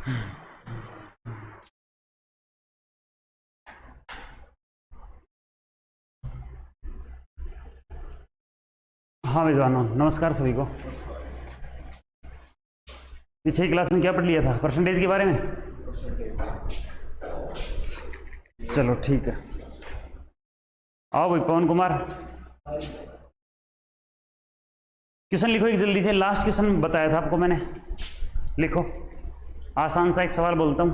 हाँ विद्वानों, नमस्कार सभी को। पिछली क्लास में क्या पढ़ लिया था? परसेंटेज के बारे में। चलो ठीक है, आओ भाई पवन कुमार, क्वेश्चन लिखो एक जल्दी से। लास्ट क्वेश्चन बताया था आपको मैंने, लिखो। आसान सा एक सवाल बोलता हूं।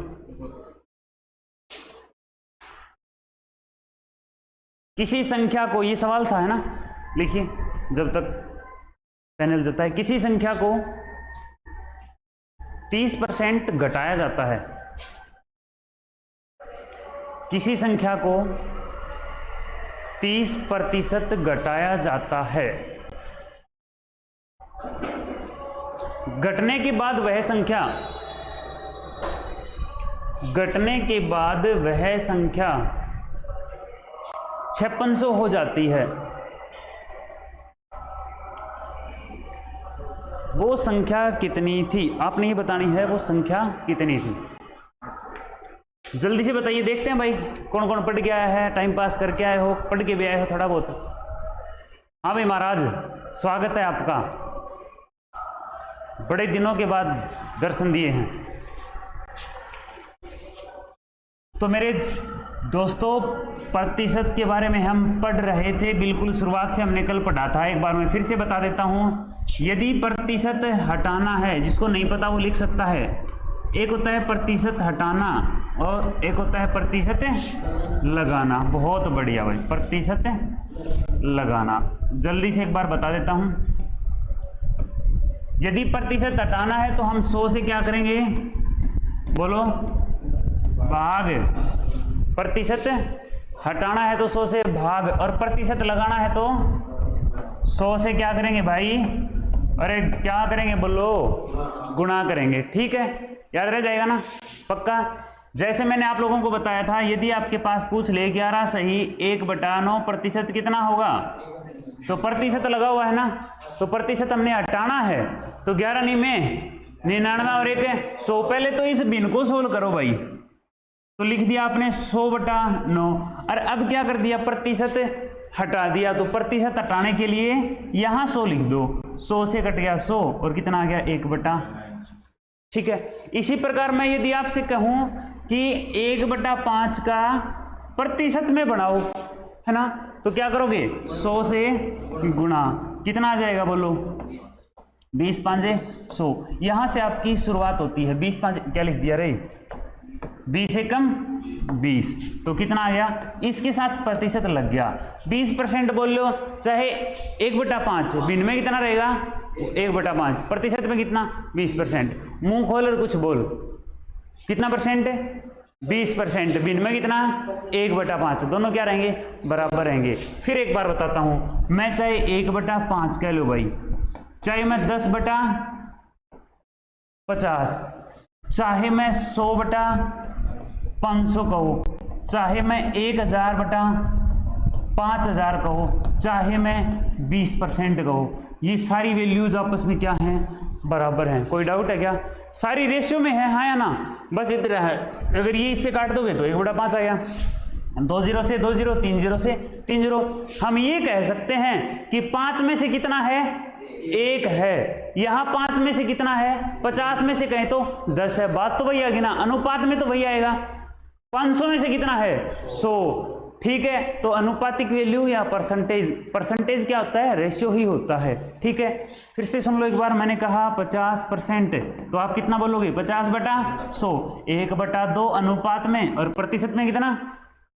किसी संख्या को, ये सवाल था है ना, लिखिए जब तक पैनल जाता है। किसी संख्या को 30% घटाया जाता है। किसी संख्या को 30% घटाया जाता है। घटने के बाद वह संख्या 5600 हो जाती है। वो संख्या कितनी थी? आपने ये बतानी है वो संख्या कितनी थी। जल्दी से बताइए, देखते हैं भाई कौन कौन पढ़ के आया है, टाइम पास करके आए हो, पढ़ के भी आए हो थोड़ा बहुत। हाँ भाई महाराज, स्वागत है आपका, बड़े दिनों के बाद दर्शन दिए हैं। तो मेरे दोस्तों, प्रतिशत के बारे में हम पढ़ रहे थे, बिल्कुल शुरुआत से हमने कल पढ़ा था। एक बार मैं फिर से बता देता हूं। यदि प्रतिशत हटाना है, जिसको नहीं पता वो लिख सकता है। एक होता है प्रतिशत हटाना और एक होता है प्रतिशत लगाना। बहुत बढ़िया भाई, प्रतिशत लगाना। जल्दी से एक बार बता देता हूं। यदि प्रतिशत हटाना है तो हम 100 से क्या करेंगे? बोलो, भाग। प्रतिशत हटाना है तो 100 से भाग, और प्रतिशत लगाना है तो 100 से क्या करेंगे भाई? अरे क्या करेंगे बोलो? गुणा करेंगे। ठीक है, याद रह जाएगा ना पक्का। जैसे मैंने आप लोगों को बताया था, यदि आपके पास पूछ ले 11 सही 1/9 प्रतिशत कितना होगा, तो प्रतिशत लगा हुआ है ना, तो प्रतिशत हमने हटाना है तो 11 नहीं में 99 और 1 100। पहले तो इस भिन्न को सोल्व करो भाई। तो लिख दिया आपने 100/9, और अब क्या कर दिया? प्रतिशत हटा दिया। तो प्रतिशत हटाने के लिए यहां 100 लिख दो। 100 से कट गया 100 और कितना आ गया? 1/। ठीक है। इसी प्रकार मैं यदि आपसे कहूं कि 1/5 का प्रतिशत में बढ़ाओ, है ना, तो क्या करोगे? 100 से गुणा, कितना आ जाएगा बोलो? 20 5 100। यहां से आपकी शुरुआत होती है। 20 5 क्या लिख दिया रे? 20 से कम 20, तो कितना आ गया? इसके साथ प्रतिशत लग गया। 20% बोल लो, चाहे 1/5, भिन्न में कितना रहेगा? 1/5, प्रतिशत में कितना? 20%। मुंह खोल और कुछ बोल, कितना परसेंट है? 20%। भिन्न में कितना? 1/5। दोनों क्या रहेंगे? बराबर रहेंगे। फिर एक बार बताता हूं, मैं चाहे 1/5 कह लो भाई, चाहे मैं 10/50, चाहे मैं 100/500 कहो, चाहे मैं 1000/5000 कहो, चाहे मैं 20% कहो, ये सारी वैल्यूज आपस में क्या हैं? बराबर हैं। कोई डाउट है क्या? सारी रेशियो में है, हाँ या ना? बस इतना है। अगर ये इससे काट दोगे तो 1/5 आया। 2 0 से 2 0, 3 0 से 3 0। हम ये कह सकते हैं कि 5 में से कितना है? 1 है। यहां 5 में से कितना है? 50 में से कहें तो 10 है। बात तो वही आएगी ना, अनुपात में तो वही आएगा। 500 में से कितना है? 100। ठीक है, तो अनुपातिक वैल्यू या परसेंटेज क्या होता है? रेशियो ही होता है। ठीक है, फिर से सुन लो एक बार। मैंने कहा 50%, तो आप कितना बोलोगे? 50/100, 1/2 अनुपात में, और प्रतिशत में कितना?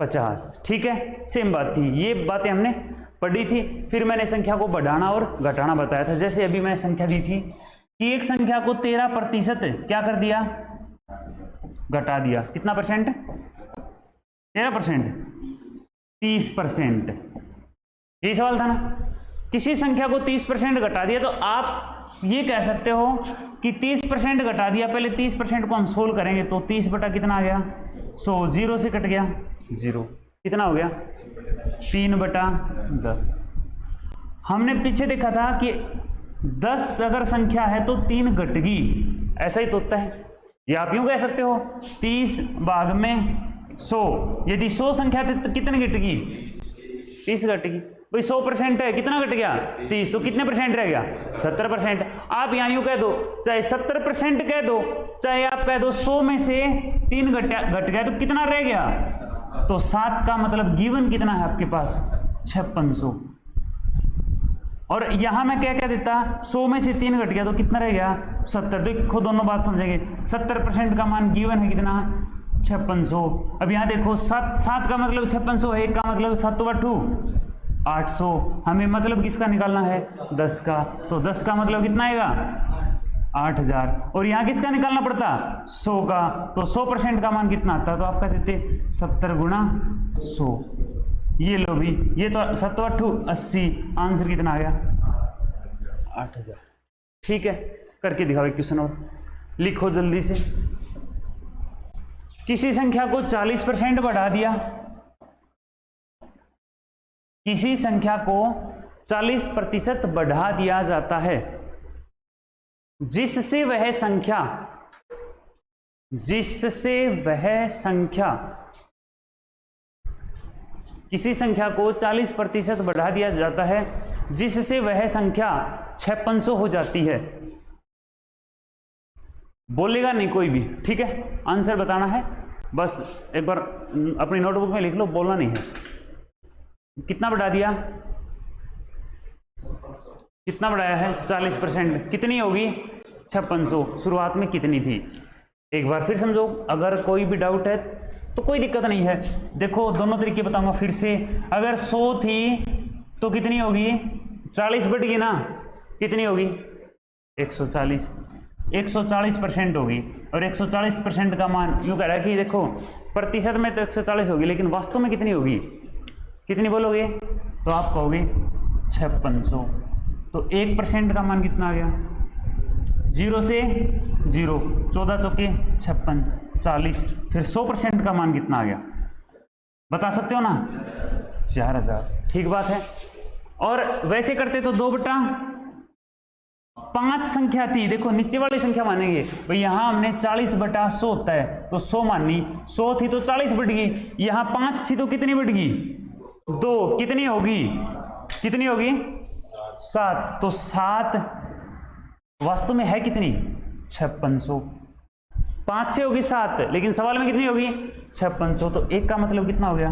50। ठीक है, सेम बात थी। ये बातें हमने पढ़ी थी। फिर मैंने संख्या को बढ़ाना और घटाना बताया था। जैसे अभी मैं संख्या दी थी कि एक संख्या को 13% क्या कर दिया? घटा दिया। कितना परसेंट? 13%, 30%। यही सवाल था ना। किसी संख्या को 30% घटा दिया, तो आप ये कह सकते हो कि 30% घटा दिया। पहले 30% को हम सोल्व करेंगे, तो 30 बटा कितना आ गया? 100। 0 से कट गया 0, कितना हो गया? 3/10। हमने पीछे देखा था कि 10 अगर संख्या है तो 3 घटगी, ऐसा ही तो होता है। या आप यूं कह सकते हो 30 भाग में 100, यदि 100 संख्या थी तो कितनी घटेगी? 30 घटेगी। भाई 100% है, कितना घट गया? 30, तो कितने परसेंट रह गया? 70%। आप यहाँ यूं कह दो, चाहे 70% कह दो, चाहे आप कह दो 100 में से 3 घट गया, तो कितना रह गया? तो 7 का मतलब गिवन कितना है आपके पास? 5600। और यहां मैं क्या क्या देता? 100 में से 3 घट गया तो कितना रह गया? 70। देखो दोनों बात समझेंगे, 70% का मान गिवन है कितना? 5600। अब यहां देखो 7 का मतलब 5600 है, 1 का मतलब 7 × 800। हमें मतलब किसका निकालना है? 10 का। तो 10 का मतलब कितना आएगा? 8000। और यहाँ किसका निकालना पड़ता? 100 का। तो 100% का मान कितना आता? तो आपका देते 70 × 100। ये लो भी, ये तो 7 × 8 80। आंसर कितना आ गया? 8000। ठीक है, करके दिखाओ एक क्वेश्चन और। लिखो जल्दी से। किसी संख्या को 40% बढ़ा दिया, किसी संख्या को 40% बढ़ा दिया जाता है, जिससे वह संख्या किसी संख्या को 40% बढ़ा दिया जाता है, जिससे वह संख्या 5600 हो जाती है। बोलेगा नहीं कोई भी, ठीक है? आंसर बताना है, बस एक बार अपनी नोटबुक में लिख लो, बोलना नहीं है। कितना बढ़ा दिया? कितना बढ़ाया है? 40%। कितनी होगी? 5600। शुरुआत में कितनी थी? एक बार फिर समझो, अगर कोई भी डाउट है तो कोई दिक्कत नहीं है। देखो दोनों तरीके बताऊंगा फिर से। अगर 100 थी तो कितनी होगी? 40 बढ़ गई ना, कितनी होगी? 140। 140% होगी। और 140% का मान यूं कह रहा है कि देखो प्रतिशत में तो 140 होगी, लेकिन वास्तव में कितनी होगी? कितनी बोलोगे? तो आप कहोगे 5600। तो 1% का मान कितना आ गया? 0 से 0, 14 चौके 56, 40। फिर 100% का मान कितना आ गया? बता सकते हो ना? 4000। ठीक बात है। और वैसे करते तो 2/5 संख्या थी, देखो नीचे वाली संख्या मानेंगे भाई। यहां हमने 40/100 होता है तो 100 मानी। 100 थी तो 40 बढ़ गई। यहां 5 थी तो कितनी बढ़ गई? 2। कितनी होगी? कितनी होगी? 7। तो 7 वास्तव में है कितनी? 5600। 5 से होगी 7, लेकिन सवाल में कितनी होगी? 5600। तो 1 का मतलब कितना हो गया?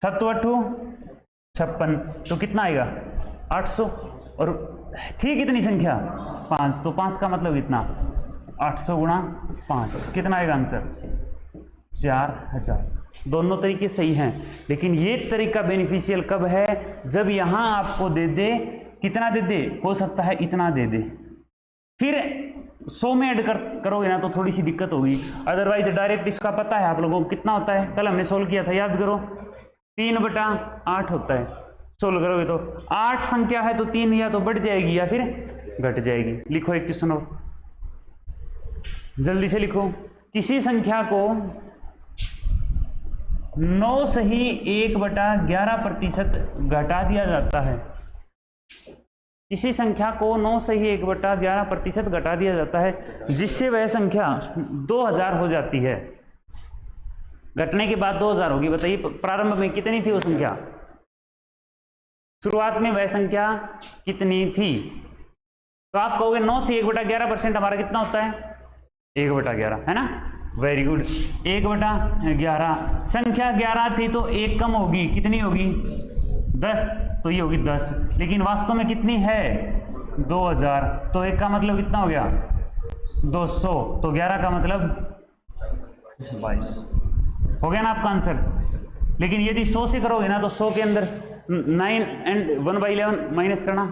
7 × 8 56। तो कितना आएगा? 800। और थी कितनी संख्या? 5। तो 5 का मतलब कितना? 800 × 5। कितना आएगा आंसर? 4000। दोनों तरीके सही हैं, लेकिन ये तरीका बेनिफिशियल कब है? जब यहां आपको दे दे, कितना दे दे? हो सकता है इतना दे दे, फिर 100 में ऐड करोगे ना तो थोड़ी सी दिक्कत होगी। अदरवाइज डायरेक्ट इसका पता है आप लोगों को कितना होता है? कल हमने सोल्व किया था, याद करो। 3/8 होता है। सोल्व करोगे तो 8 संख्या है तो 3 या तो बढ़ जाएगी या फिर घट जाएगी। लिखो एक क्वेश्चन और, जल्दी से लिखो। किसी संख्या को 9 सही 1/11% घटा दिया जाता है। किसी संख्या को 9 सही 1/11% घटा दिया जाता है, जिससे वह संख्या 2000 हो जाती है। घटने के बाद 2000 होगी। बताइए प्रारंभ में कितनी थी वो संख्या? शुरुआत में वह संख्या कितनी थी? तो आप कहोगे 9 से 1/11% हमारा कितना होता है? 1/11, है ना? Very good. 1/11। संख्या 11 थी तो 1 कम होगी, कितनी होगी? 10। तो ये होगी 10, लेकिन वास्तव में कितनी है? 2000। तो 1 का मतलब कितना हो गया? 200। तो 11 का मतलब 22 हो गया ना आपका आंसर। लेकिन यदि 100 से करोगे ना तो 100 के अंदर 9 एंड 1/11 माइनस करना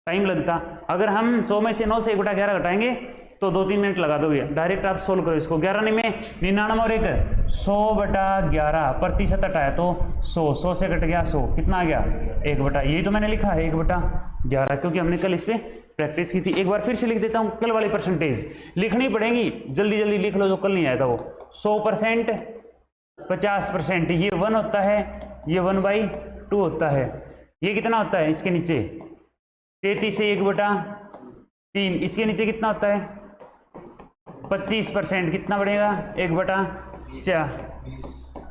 टाइम लगता। अगर हम 100 में से 9 से 1/11 घटाएंगे तो 2-3 मिनट लगा दोगे। डायरेक्ट आप सोल्व करो इसको। 11 में 99 और 1 100/11 प्रतिशत हटाया तो 100। 100 से कट गया 100, कितना आ गया? 1/, यही तो मैंने लिखा है 1/11, क्योंकि हमने कल इस पे प्रैक्टिस की थी। एक बार फिर से लिख देता हूं। कल वाली परसेंटेज लिखनी पड़ेगी, जल्दी जल्दी लिख लो जो कल नहीं आया था वो। 100%, 50%, ये 1 होता है, ये 1/2 होता है। ये कितना होता है? इसके नीचे 33 से 1/3, इसके नीचे कितना होता है 25%, कितना बढ़ेगा 1/4,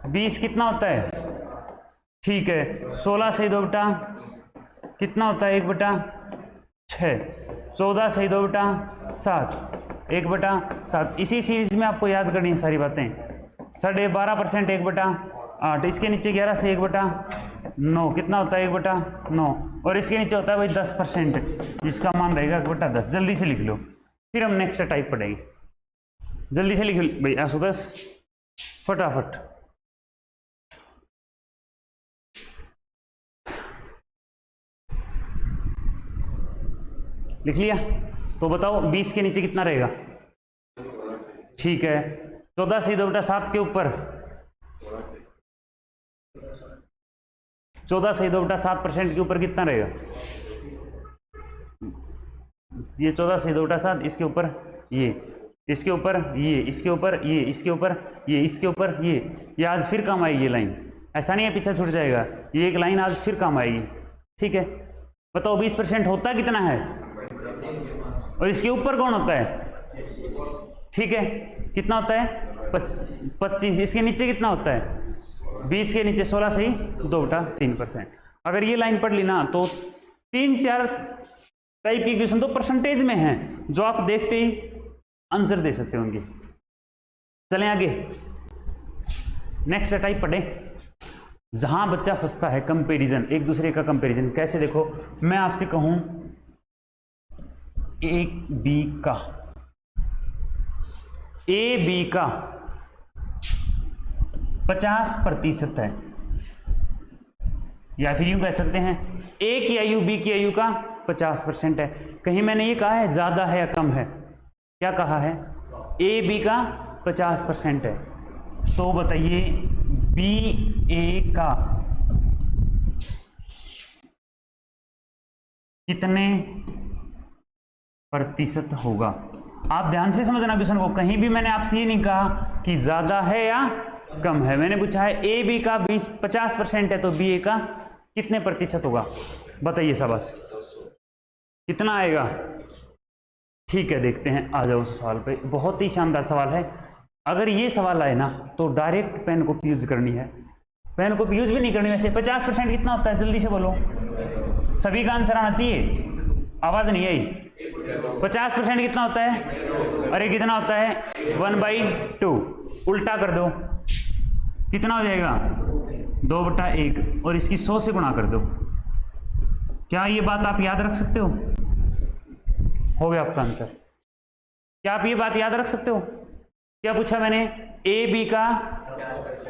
20 कितना होता है, ठीक है 16 से 2 कितना होता है 1/6, 14 से 2/7, 1/7। इसी सीरीज में आपको याद करनी है सारी बातें। 12.5% 1/8, इसके नीचे 11 से 1/9 कितना होता है 1/9, और इसके नीचे होता है भाई 10%, जिसका मान रहेगा 1/10। जल्दी से लिख लो, फिर हम नेक्स्ट टाइप पढ़ेंगे। जल्दी से लिख लो भाई आशुतोष, फटाफट। लिख लिया? तो बताओ 20 के नीचे कितना रहेगा, ठीक है 14 से 2/7 के ऊपर 14 से 2/7% के ऊपर कितना रहेगा, ये 14 से 2/7, इसके ऊपर ये, इसके ऊपर ये, इसके ऊपर ये, इसके ऊपर ये, इसके ऊपर ये आज फिर काम आएगी ये लाइन, ऐसा नहीं है पीछे छूट जाएगा, ये एक लाइन आज फिर काम आएगी, ठीक है। बताओ 20% होता कितना है, और इसके ऊपर कौन होता है, ठीक है कितना होता है 25, इसके नीचे कितना होता है 20 के नीचे 16 से 2/3%। अगर ये लाइन पढ़ ली ना तो 3-4 टाइप की इक्वेशन तो परसेंटेज में है, जो आप देखते ही आंसर दे सकते होंगे। चलें आगे, नेक्स्ट टाइप पढ़े जहां बच्चा फंसता है, कंपैरिजन, एक दूसरे का कंपैरिजन। कैसे, देखो मैं आपसे कहूं ए बी का 50% है, या फिर यूं कह सकते हैं ए की आयु बी की आयु का 50% है। कहीं मैंने ये कहा है ज्यादा है या कम है, क्या कहा है, ए बी का 50% है। तो बताइए बी ए का कितने प्रतिशत होगा। आप ध्यान से समझना क्वेश्चन को, कहीं भी मैंने आपसे ये नहीं कहा कि ज्यादा है या कम है, मैंने पूछा है ए बी का 50% है तो बी ए का कितने प्रतिशत होगा, बताइए शाबाश कितना आएगा। ठीक है देखते हैं, आ जाओ उस सवाल पे, बहुत ही शानदार सवाल है। अगर ये सवाल आए ना तो डायरेक्ट पेन कॉपी यूज करनी है, पेन कॉपी यूज भी नहीं करनी। वैसे 50% कितना होता है, जल्दी से बोलो, सभी का आंसर आना चाहिए, आवाज नहीं आई। 50% कितना होता है, अरे कितना होता है 1/2, उल्टा कर दो कितना हो जाएगा 2/1, और इसकी 100 से गुणा कर दो। क्या ये बात आप याद रख सकते हो गया आपका आंसर। क्या आप ये बात याद रख सकते हो। क्या पूछा मैंने, ए बी का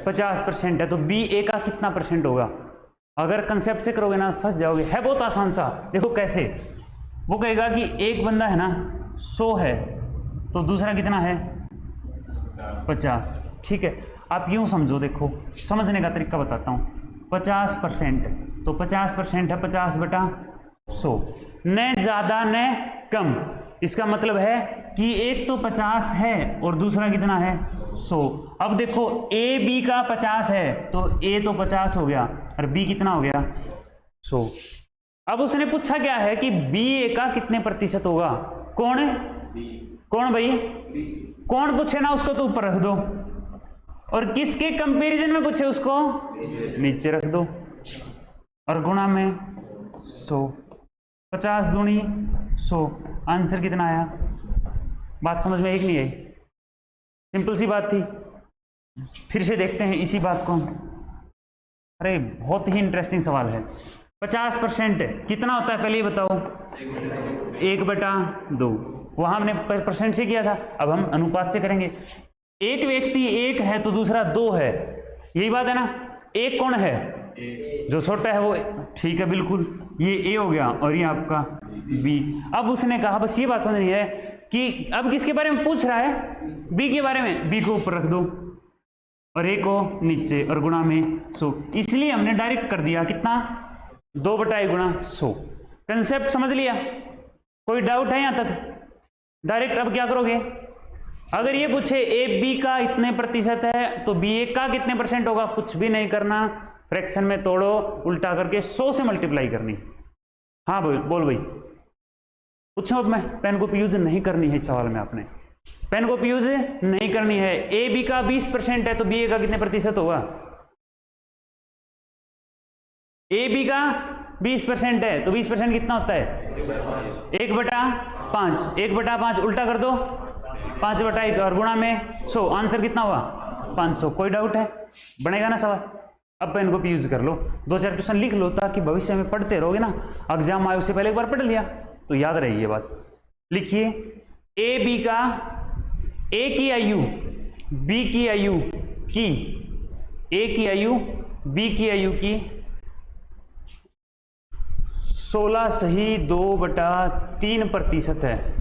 50% है तो बी ए का कितना परसेंट होगा। अगर कंसेप्ट से करोगे ना फंस जाओगे, है बहुत आसान सा। देखो कैसे, वो कहेगा कि एक बंदा है ना 100 है तो दूसरा कितना है 50, ठीक है। आप यूं समझो, देखो समझने का तरीका बताता हूं। 50% तो 50% है 50/100, न ज्यादा न कम। इसका मतलब है कि एक तो 50 है और दूसरा कितना है 100। अब देखो ए बी का 50 है तो ए तो 50 हो गया और बी कितना हो गया 100। अब उसने पूछा क्या है कि बी ए का कितने प्रतिशत होगा। कौन है, कौन भाई, कौन पूछे ना उसको तो ऊपर रख दो, और किसके कंपैरिजन में पूछे उसको नीचे रख दो, और गुणा में 100। 50 दूनी 100, आंसर कितना आया। बात समझ में एक नहीं आई, सिंपल सी बात थी। फिर से देखते हैं इसी बात को। अरे बहुत ही इंटरेस्टिंग सवाल है। 50% कितना होता है पहले ये बताओ, 1/2। वहां हमने परसेंट से किया था, अब हम अनुपात से करेंगे। एक व्यक्ति 1 है तो दूसरा 2 है, यही बात है ना। एक कौन है, जो छोटा है वो, ठीक है बिल्कुल, ये ए हो गया और ये आपका बी। अब उसने कहा, बस ये बात समझनी है कि अब किसके बारे में पूछ रहा है, बी के बारे में। बी को ऊपर रख दो और ए को नीचे और गुणा में 100। इसलिए हमने डायरेक्ट कर दिया कितना 2/1 गुणा 100। कंसेप्ट समझ लिया, कोई डाउट है यहां तक। डायरेक्ट अब क्या करोगे, अगर ये पूछे ए बी का इतने प्रतिशत है तो बी ए का कितने परसेंट होगा, कुछ भी नहीं करना, फ्रैक्शन में तोड़ो, उल्टा करके 100 से मल्टीप्लाई करनी। हाँ बोल भाई, पूछो अब मैं, पेन कॉपी यूज नहीं करनी है इस सवाल में, आपने पेन कॉपी यूज नहीं करनी है। ए बी का 20% है तो बी ए का कितने प्रतिशत होगा? ए बी का 20% है तो 20% कितना होता है? 1/5। 1/5 उल्टा कर दो, 5/1 और गुणा में 100, आंसर कितना हुआ? 500। कोई डाउट है? बनेगा ना सवाल? अब पेन कॉपी यूज कर लो, 2-4 क्वेश्चन लिख लो ताकि भविष्य में पढ़ते रहोगे ना, एग्जाम आए उससे पहले एक बार पढ़ लिया तो याद रहेगी ये बात। लिखिए ए बी का, ए की आयु बी की आयु की, ए की आयु बी की आयु की 16.2/3% है।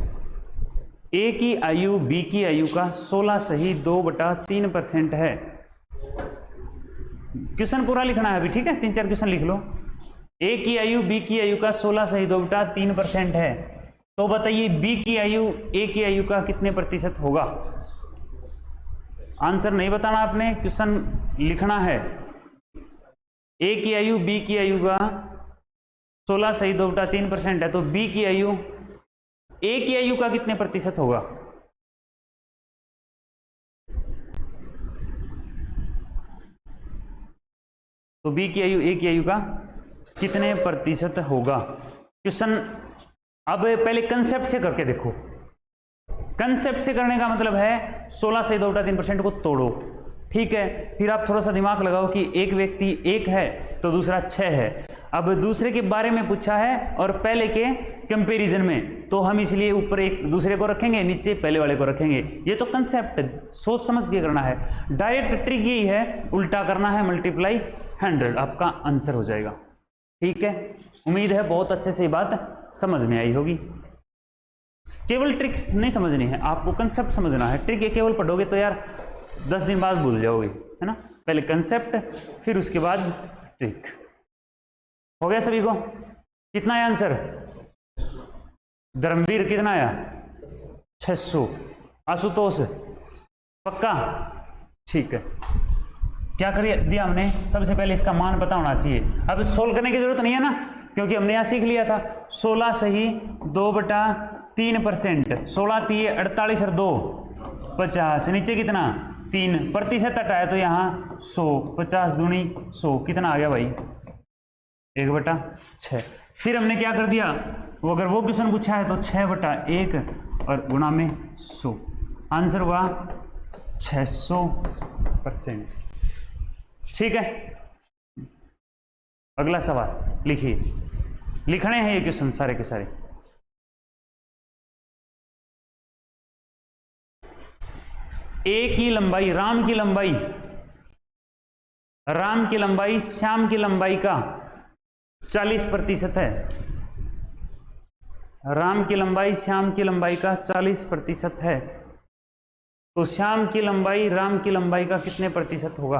ए की आयु बी की आयु का 16.2/3% है। क्वेश्चन पूरा लिखना है अभी, ठीक है? 3-4 क्वेश्चन लिख लो। ए की आयु बी की आयु का 16.2/3% है, तो बताइए बी की आयु ए की आयु का कितने प्रतिशत होगा? आंसर नहीं बताना आपने, क्वेश्चन लिखना है। ए की आयु बी की आयु का 16.2/3% है, तो बी की आयु ए की आयु का कितने प्रतिशत होगा? तो बी की आयु ए की आयु का कितने प्रतिशत होगा? क्वेश्चन अब पहले कंसेप्ट से करके देखो। कंसेप्ट से करने का मतलब है 16.2/3% को तोड़ो, ठीक है? फिर आप थोड़ा सा दिमाग लगाओ कि एक व्यक्ति 1 है तो दूसरा 6 है। अब दूसरे के बारे में पूछा है और पहले के कंपैरिजन में, तो हम इसलिए ऊपर एक दूसरे को रखेंगे, नीचे पहले वाले को रखेंगे। ये तो कंसेप्ट सोच समझ के करना है। डायरेक्ट ट्रिक यही है, उल्टा करना है, मल्टीप्लाई 100, आपका आंसर हो जाएगा। ठीक है, उम्मीद है बहुत अच्छे से ये बात समझ में आई होगी। केवल ट्रिक्स नहीं समझनी है, आपको कंसेप्ट समझना है। ट्रिक ये केवल पढ़ोगे तो यार 10 दिन बाद भूल जाओगे, है ना? पहले कंसेप्ट, फिर उसके बाद ट्रिक। हो गया सभी को? कितना है आंसर? धर्मवीर कितना आया? 600। आशुतोष पक्का? ठीक है, क्या कर दिया हमने? सबसे पहले इसका मान पता होना चाहिए। अब सोल्व करने की जरूरत नहीं है ना, क्योंकि हमने यहां सीख लिया था 16.2/3%। 16 3 48 और 2 50, नीचे कितना? 3 प्रतिशत हटाया तो यहाँ 100, 50 दूनी 100, कितना आ गया भाई? 1/6। फिर हमने क्या कर दिया, वो अगर वो क्वेश्चन पूछा है तो 6/1 और गुणा में 100, आंसर हुआ 600%। ठीक है, अगला सवाल लिखिए। लिखने हैं ये क्वेश्चन सारे के सारे। ए की लंबाई, राम की लंबाई श्याम की लंबाई का 40% है। राम की लंबाई श्याम की लंबाई का 40% है, तो श्याम की लंबाई राम की लंबाई का कितने प्रतिशत होगा?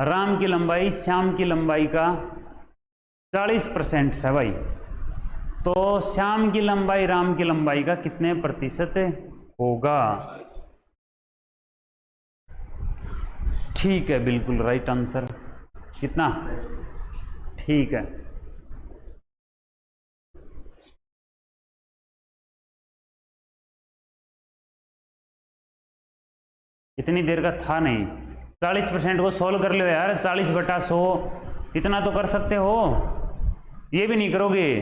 राम की लंबाई श्याम की लंबाई का 40% है भाई, तो श्याम की लंबाई राम की लंबाई का कितने प्रतिशत होगा? ठीक है, बिल्कुल राइट आंसर। कितना? ठीक है, इतनी देर का था नहीं। 40% को सोल्व कर लो यार, 40/100 इतना तो कर सकते हो, ये भी नहीं करोगे।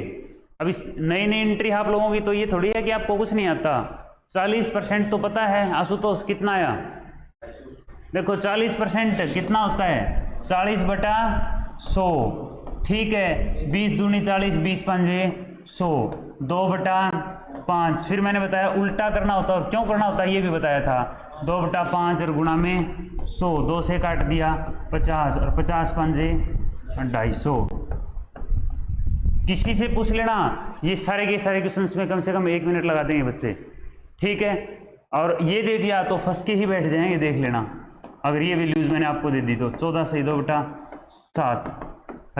अभी नई नई एंट्री आप लोगों की, तो ये थोड़ी है कि आपको कुछ नहीं आता। 40% तो पता है। आशुतोष कितना आया? देखो 40% कितना होता है? 40/100, ठीक है? 20 दूनी 40, 20 पंजे 100, 2/5। फिर मैंने बताया उल्टा करना होता है, और क्यों करना होता है ये भी बताया था। 2/5 और गुणा में 100, 2 से काट दिया 50 और 50 पंजे 250। किसी से पूछ लेना, ये सारे के सारे क्वेश्चंस में कम से कम 1 मिनट लगा देंगे बच्चे, ठीक है? और ये दे दिया तो फंस के ही बैठ जाएंगे, देख लेना। अगर ये वैल्यूज मैंने आपको दे दी तो 14/2/7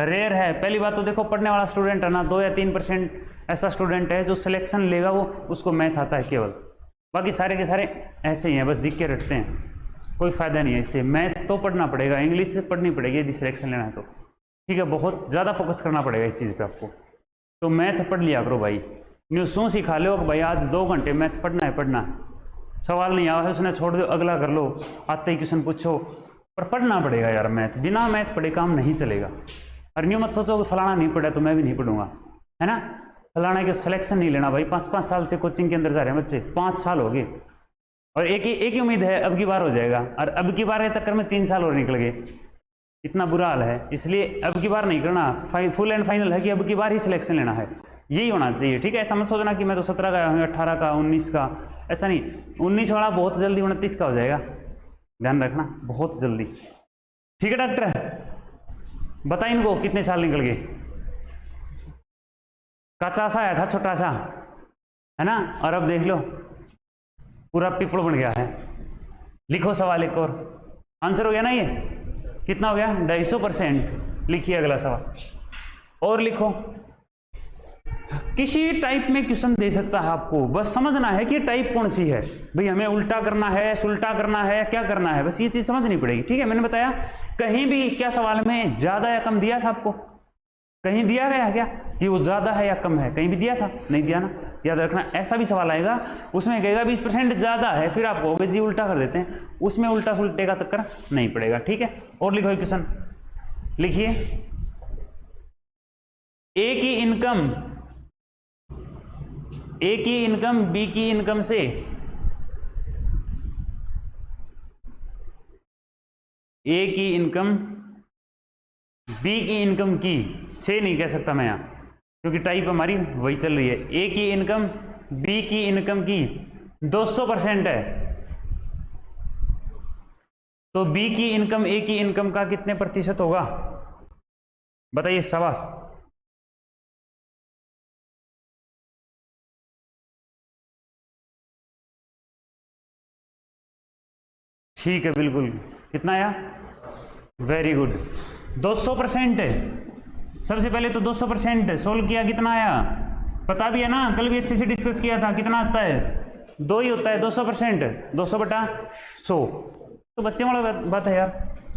रेयर है। पहली बात तो देखो, पढ़ने वाला स्टूडेंट है ना, 2 या 3% ऐसा स्टूडेंट है जो सिलेक्शन लेगा, वो उसको मैथ आता है केवल, बाकी सारे के सारे ऐसे ही हैं, बस जीके रखते हैं। कोई फायदा नहीं है इससे। मैथ तो पढ़ना पड़ेगा, इंग्लिश से पढ़नी पड़ेगी यदि सिलेक्शन लेना है तो, ठीक है। बहुत ज़्यादा फोकस करना पड़ेगा इस चीज़ पे आपको। तो मैथ पढ़ लिया करो भाई, न्यूज़ों सिखा लो कि भाई आज 2 घंटे मैथ पढ़ना है, पढ़ना है। सवाल नहीं आया है उसने छोड़ दो, अगला कर लो, आते ही क्वेश्चन पूछो, पर पढ़ना पड़ेगा यार मैथ। बिना मैथ पढ़े काम नहीं चलेगा। और न्यू मत सोचो कि फलाना नहीं पढ़ा तो मैं भी नहीं पढ़ूंगा, है ना। फलाना के सिलेक्शन नहीं लेना भाई। 5-5 साल से कोचिंग के अंदर जा रहे हैं बच्चे, 5 साल हो गए, और एक ही उम्मीद है अब की बार हो जाएगा, और अब की बार के चक्कर में 3 साल और निकल गए। इतना बुरा हाल है, इसलिए अब की बार नहीं करना। फुल एंड फाइनल है कि अब की बार ही सिलेक्शन लेना है, यही होना चाहिए, ठीक है। ऐसा मत सोचना कि मैं तो 17 का हूँ, 18 का, 19 का, ऐसा नहीं। 19 वाला बहुत जल्दी 29 का हो जाएगा, ध्यान रखना, बहुत जल्दी, ठीक है। डॉक्टर बता इनको कितने साल निकल गए। कच्चा सा आया था छोटा सा, है ना, और अब देख लो पूरा पीपल बन गया है। लिखो सवाल एक और, आंसर हो गया ना ये, कितना हो गया 250%। लिखिए अगला सवाल और लिखो। किसी टाइप में क्वेश्चन दे सकता है आपको, बस समझना है कि टाइप कौन सी है। भाई हमें उल्टा करना है, सुल्टा करना है, क्या करना है, बस ये चीज समझनी पड़ेगी, ठीक है। मैंने बताया कहीं भी क्या सवाल में ज्यादा या कम दिया था आपको, कहीं दिया गया है क्या कि वो ज्यादा है या कम है, कहीं भी दिया था, नहीं दिया ना। याद रखना, ऐसा भी सवाल आएगा उसमें कहेगा 20% ज्यादा है, फिर आप कहोगे जी उल्टा कर देते हैं, उसमें उल्टा सुल्टे का चक्कर नहीं पड़ेगा, ठीक है। और लिखो क्वेश्चन, लिखिए। ए की इनकम बी की इनकम से ए की इनकम बी की इनकम की से नहीं कह सकता मैं यहां, क्योंकि टाइप हमारी वही चल रही है। ए की इनकम बी की इनकम की 200% है, तो बी की इनकम ए की इनकम का कितने प्रतिशत होगा, बताइए। शाबाश, ठीक है, बिल्कुल। कितना आया, वेरी गुड, 200% है। सबसे पहले तो 200% सोल्व किया, कितना आया पता भी है ना, कल भी अच्छे से डिस्कस किया था। कितना आता है, 2 ही होता है 200%, 200/100। तो बच्चे वाला बात है यार,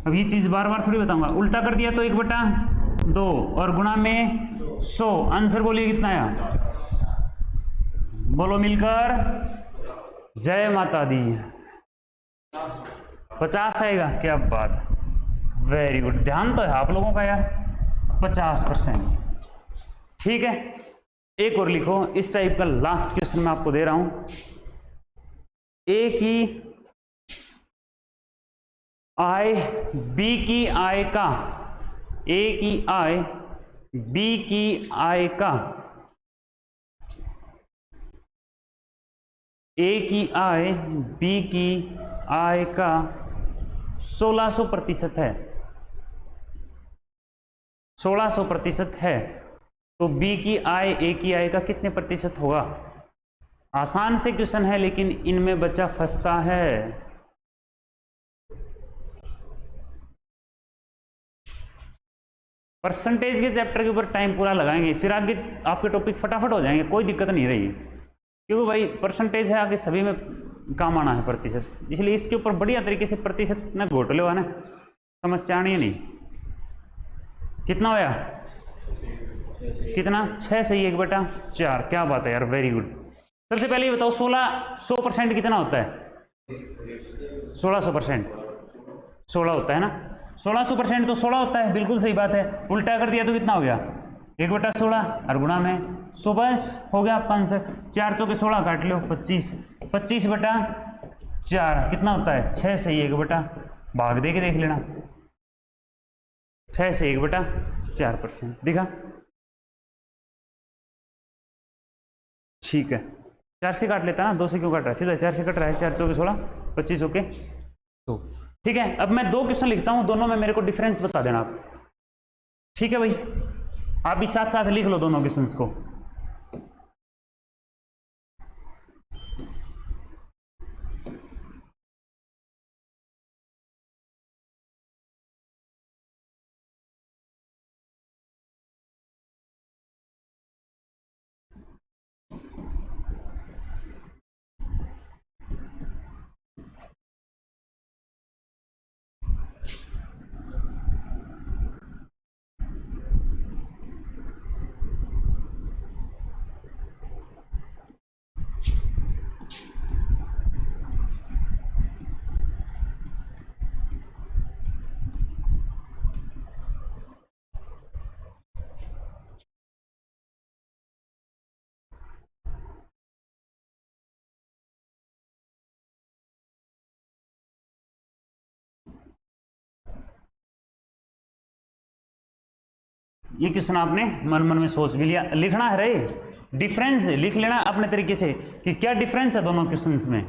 अब ये चीज बार बार थोड़ी बताऊंगा। उल्टा कर दिया तो 1/2 और गुणा में 100। आंसर बोलिए कितना आया, बोलो मिलकर, जय माता दी। 50 आएगा, क्या बात, वेरी गुड। ध्यान तो है आप लोगों का यार, 50%, ठीक है। एक और लिखो इस टाइप का, लास्ट क्वेश्चन मैं आपको दे रहा हूं। ए की आय बी की आय का, ए की आय बी की आय का, ए की आय बी की आय का 1600% है, 1600% है, तो बी की आय ए की आय का कितने प्रतिशत होगा। आसान से क्वेश्चन है, लेकिन इनमें बच्चा फंसता है। परसेंटेज के चैप्टर के ऊपर टाइम पूरा लगाएंगे, फिर आगे आपके टॉपिक फटाफट हो जाएंगे, कोई दिक्कत नहीं रही, क्योंकि भाई परसेंटेज है आगे सभी में काम आना है, प्रतिशत। इसलिए इसके ऊपर बढ़िया तरीके से प्रतिशत न घोट लो, है ना, समस्या आनी है नहीं। कितना होया, कितना, 6 सही 1/4, क्या बात है यार, वेरी गुड। सबसे पहले ये बताओ 100% कितना होता है, 1600%, 16 होता है ना, 1600% तो 16 होता है, बिल्कुल सही बात है। उल्टा कर दिया तो कितना हो गया, 1/16 और गुणा में 100, बस हो गया आपका आंसर। 4 चौके 16 काट लो, 25, 25/4 कितना होता है, 6 सही 1/, भाग दे के देख लेना, 6 से 1/4% दिखा, ठीक है। 4 से काट लेता ना, 2 से क्यों काट रहा है, सीधा 4 से कट रहा है। 4 चौके 16, 25 चौके 100, ठीक है। अब मैं 2 क्वेश्चन लिखता हूं, दोनों में मेरे को डिफरेंस बता देना आप, ठीक है भाई। आप भी साथ साथ लिख लो दोनों क्वेश्चंस को। ये क्वेश्चन आपने मन मन में सोच भी लिया, लिखना है रे, डिफरेंस लिख लेना अपने तरीके से कि क्या डिफरेंस है दोनों क्वेश्चंस में।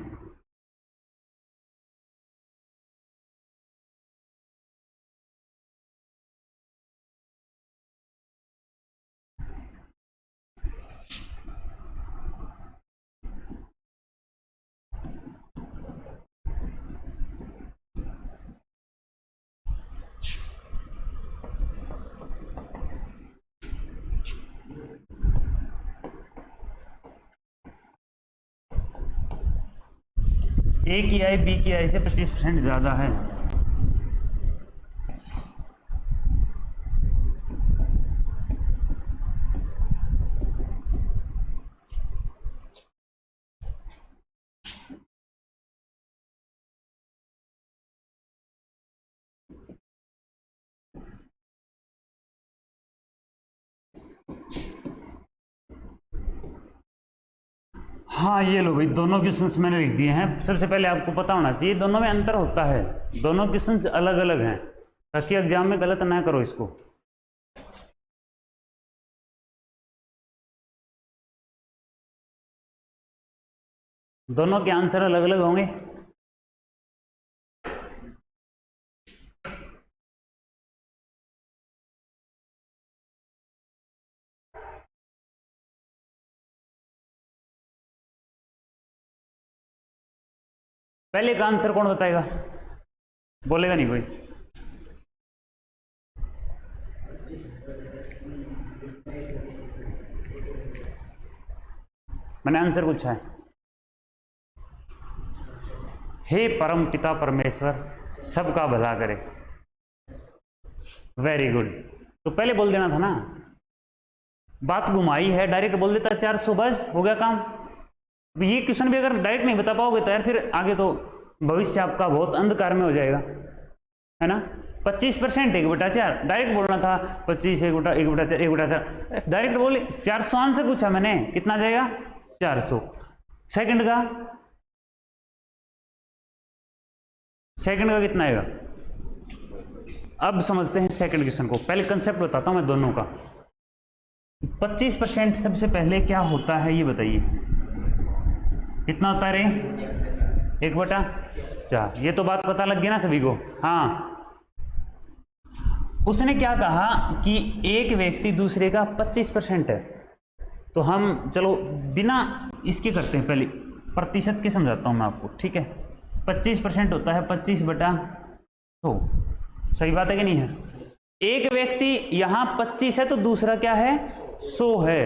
ए की आई बी की आई से 25% ज्यादा है। हाँ ये लो भाई, दोनों क्वेश्चंस मैंने लिख दिए हैं। सबसे पहले आपको पता होना चाहिए दोनों में अंतर होता है, दोनों क्वेश्चंस अलग अलग हैं, ताकि एग्जाम में गलत ना करो इसको। दोनों के आंसर अलग अलग होंगे। पहले का आंसर कौन बताएगा? बोलेगा नहीं कोई? मैंने आंसर पूछा है, हे परम पिता परमेश्वर सबका भला करे। Very good. तो पहले बोल देना था ना, बात घुमाई है, डायरेक्ट बोल देता 400, बस हो गया काम। ये क्वेश्चन भी अगर डायरेक्ट नहीं बता पाओगे तो यार फिर आगे तो भविष्य आपका बहुत अंधकार में हो जाएगा, है ना। 25% 1/4, डायरेक्ट बोलना था 25 1/4 1/4, डायरेक्ट बोले 400 आंसर पूछा मैंने, कितना जाएगा 400। सेकंड का कितना आएगा? अब समझते हैं सेकंड क्वेश्चन को। पहले कंसेप्ट बताता हूं मैं दोनों का। 25% सबसे पहले क्या होता है ये बताइए, कितना होता है रे? 1/4। ये तो बात पता लग गई ना सभी को। हाँ, उसने क्या कहा कि एक व्यक्ति दूसरे का 25% है, तो हम चलो बिना इसके करते हैं, पहले प्रतिशत के समझाता हूं मैं आपको, ठीक है। 25% होता है 25/100, सही बात है कि नहीं है? एक व्यक्ति यहां 25 है तो दूसरा क्या है 100 है,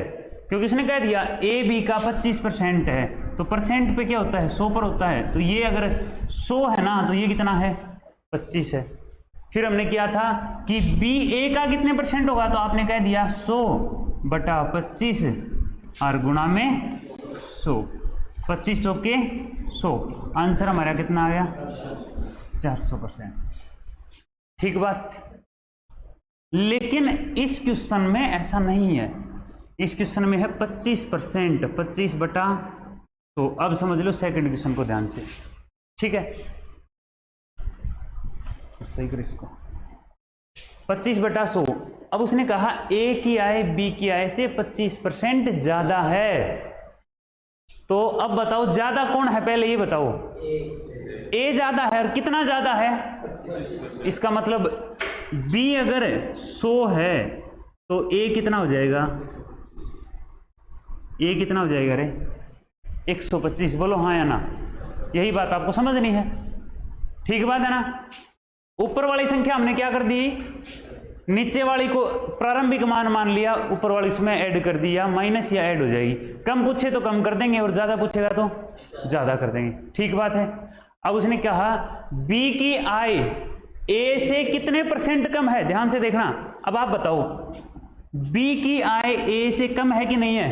क्योंकि उसने कह दिया ए बी का 25% है, तो परसेंट पे क्या होता है 100 पर होता है, तो ये अगर 100 है ना तो ये कितना है 25 है। फिर हमने किया था कि बी ए का कितने परसेंट होगा, तो आपने कह दिया 100/25 और गुणा में 100, 25 चौके 100, आंसर हमारा कितना आ गया 400%। ठीक बात। लेकिन इस क्वेश्चन में ऐसा नहीं है, इस क्वेश्चन में है 25%, 25/100। तो अब समझ लो सेकंड क्वेश्चन को ध्यान से, ठीक है। सही कर इसको, 25/100। अब उसने कहा ए की आय बी की आय से 25% ज्यादा है, तो अब बताओ ज्यादा कौन है, पहले ये बताओ। ए ज्यादा है, और कितना ज्यादा है? इसका मतलब बी अगर 100 है तो ए कितना हो जाएगा? ए कितना हो जाएगा रे 125। बोलो हाँ या ना, यही बात आपको समझनी है, ठीक बात है ना। ऊपर वाली संख्या हमने क्या कर दी, नीचे वाली को प्रारंभिक मान मान लिया, ऊपर वाली उसमें ऐड कर दिया, माइनस या ऐड हो जाएगी। कम पूछे तो कम कर देंगे और ज्यादा पूछेगा तो ज्यादा कर देंगे, ठीक बात है। अब उसने कहा बी की आय ए से कितने % कम है, ध्यान से देखना। अब आप बताओ बी की आय ए से कम है कि नहीं है?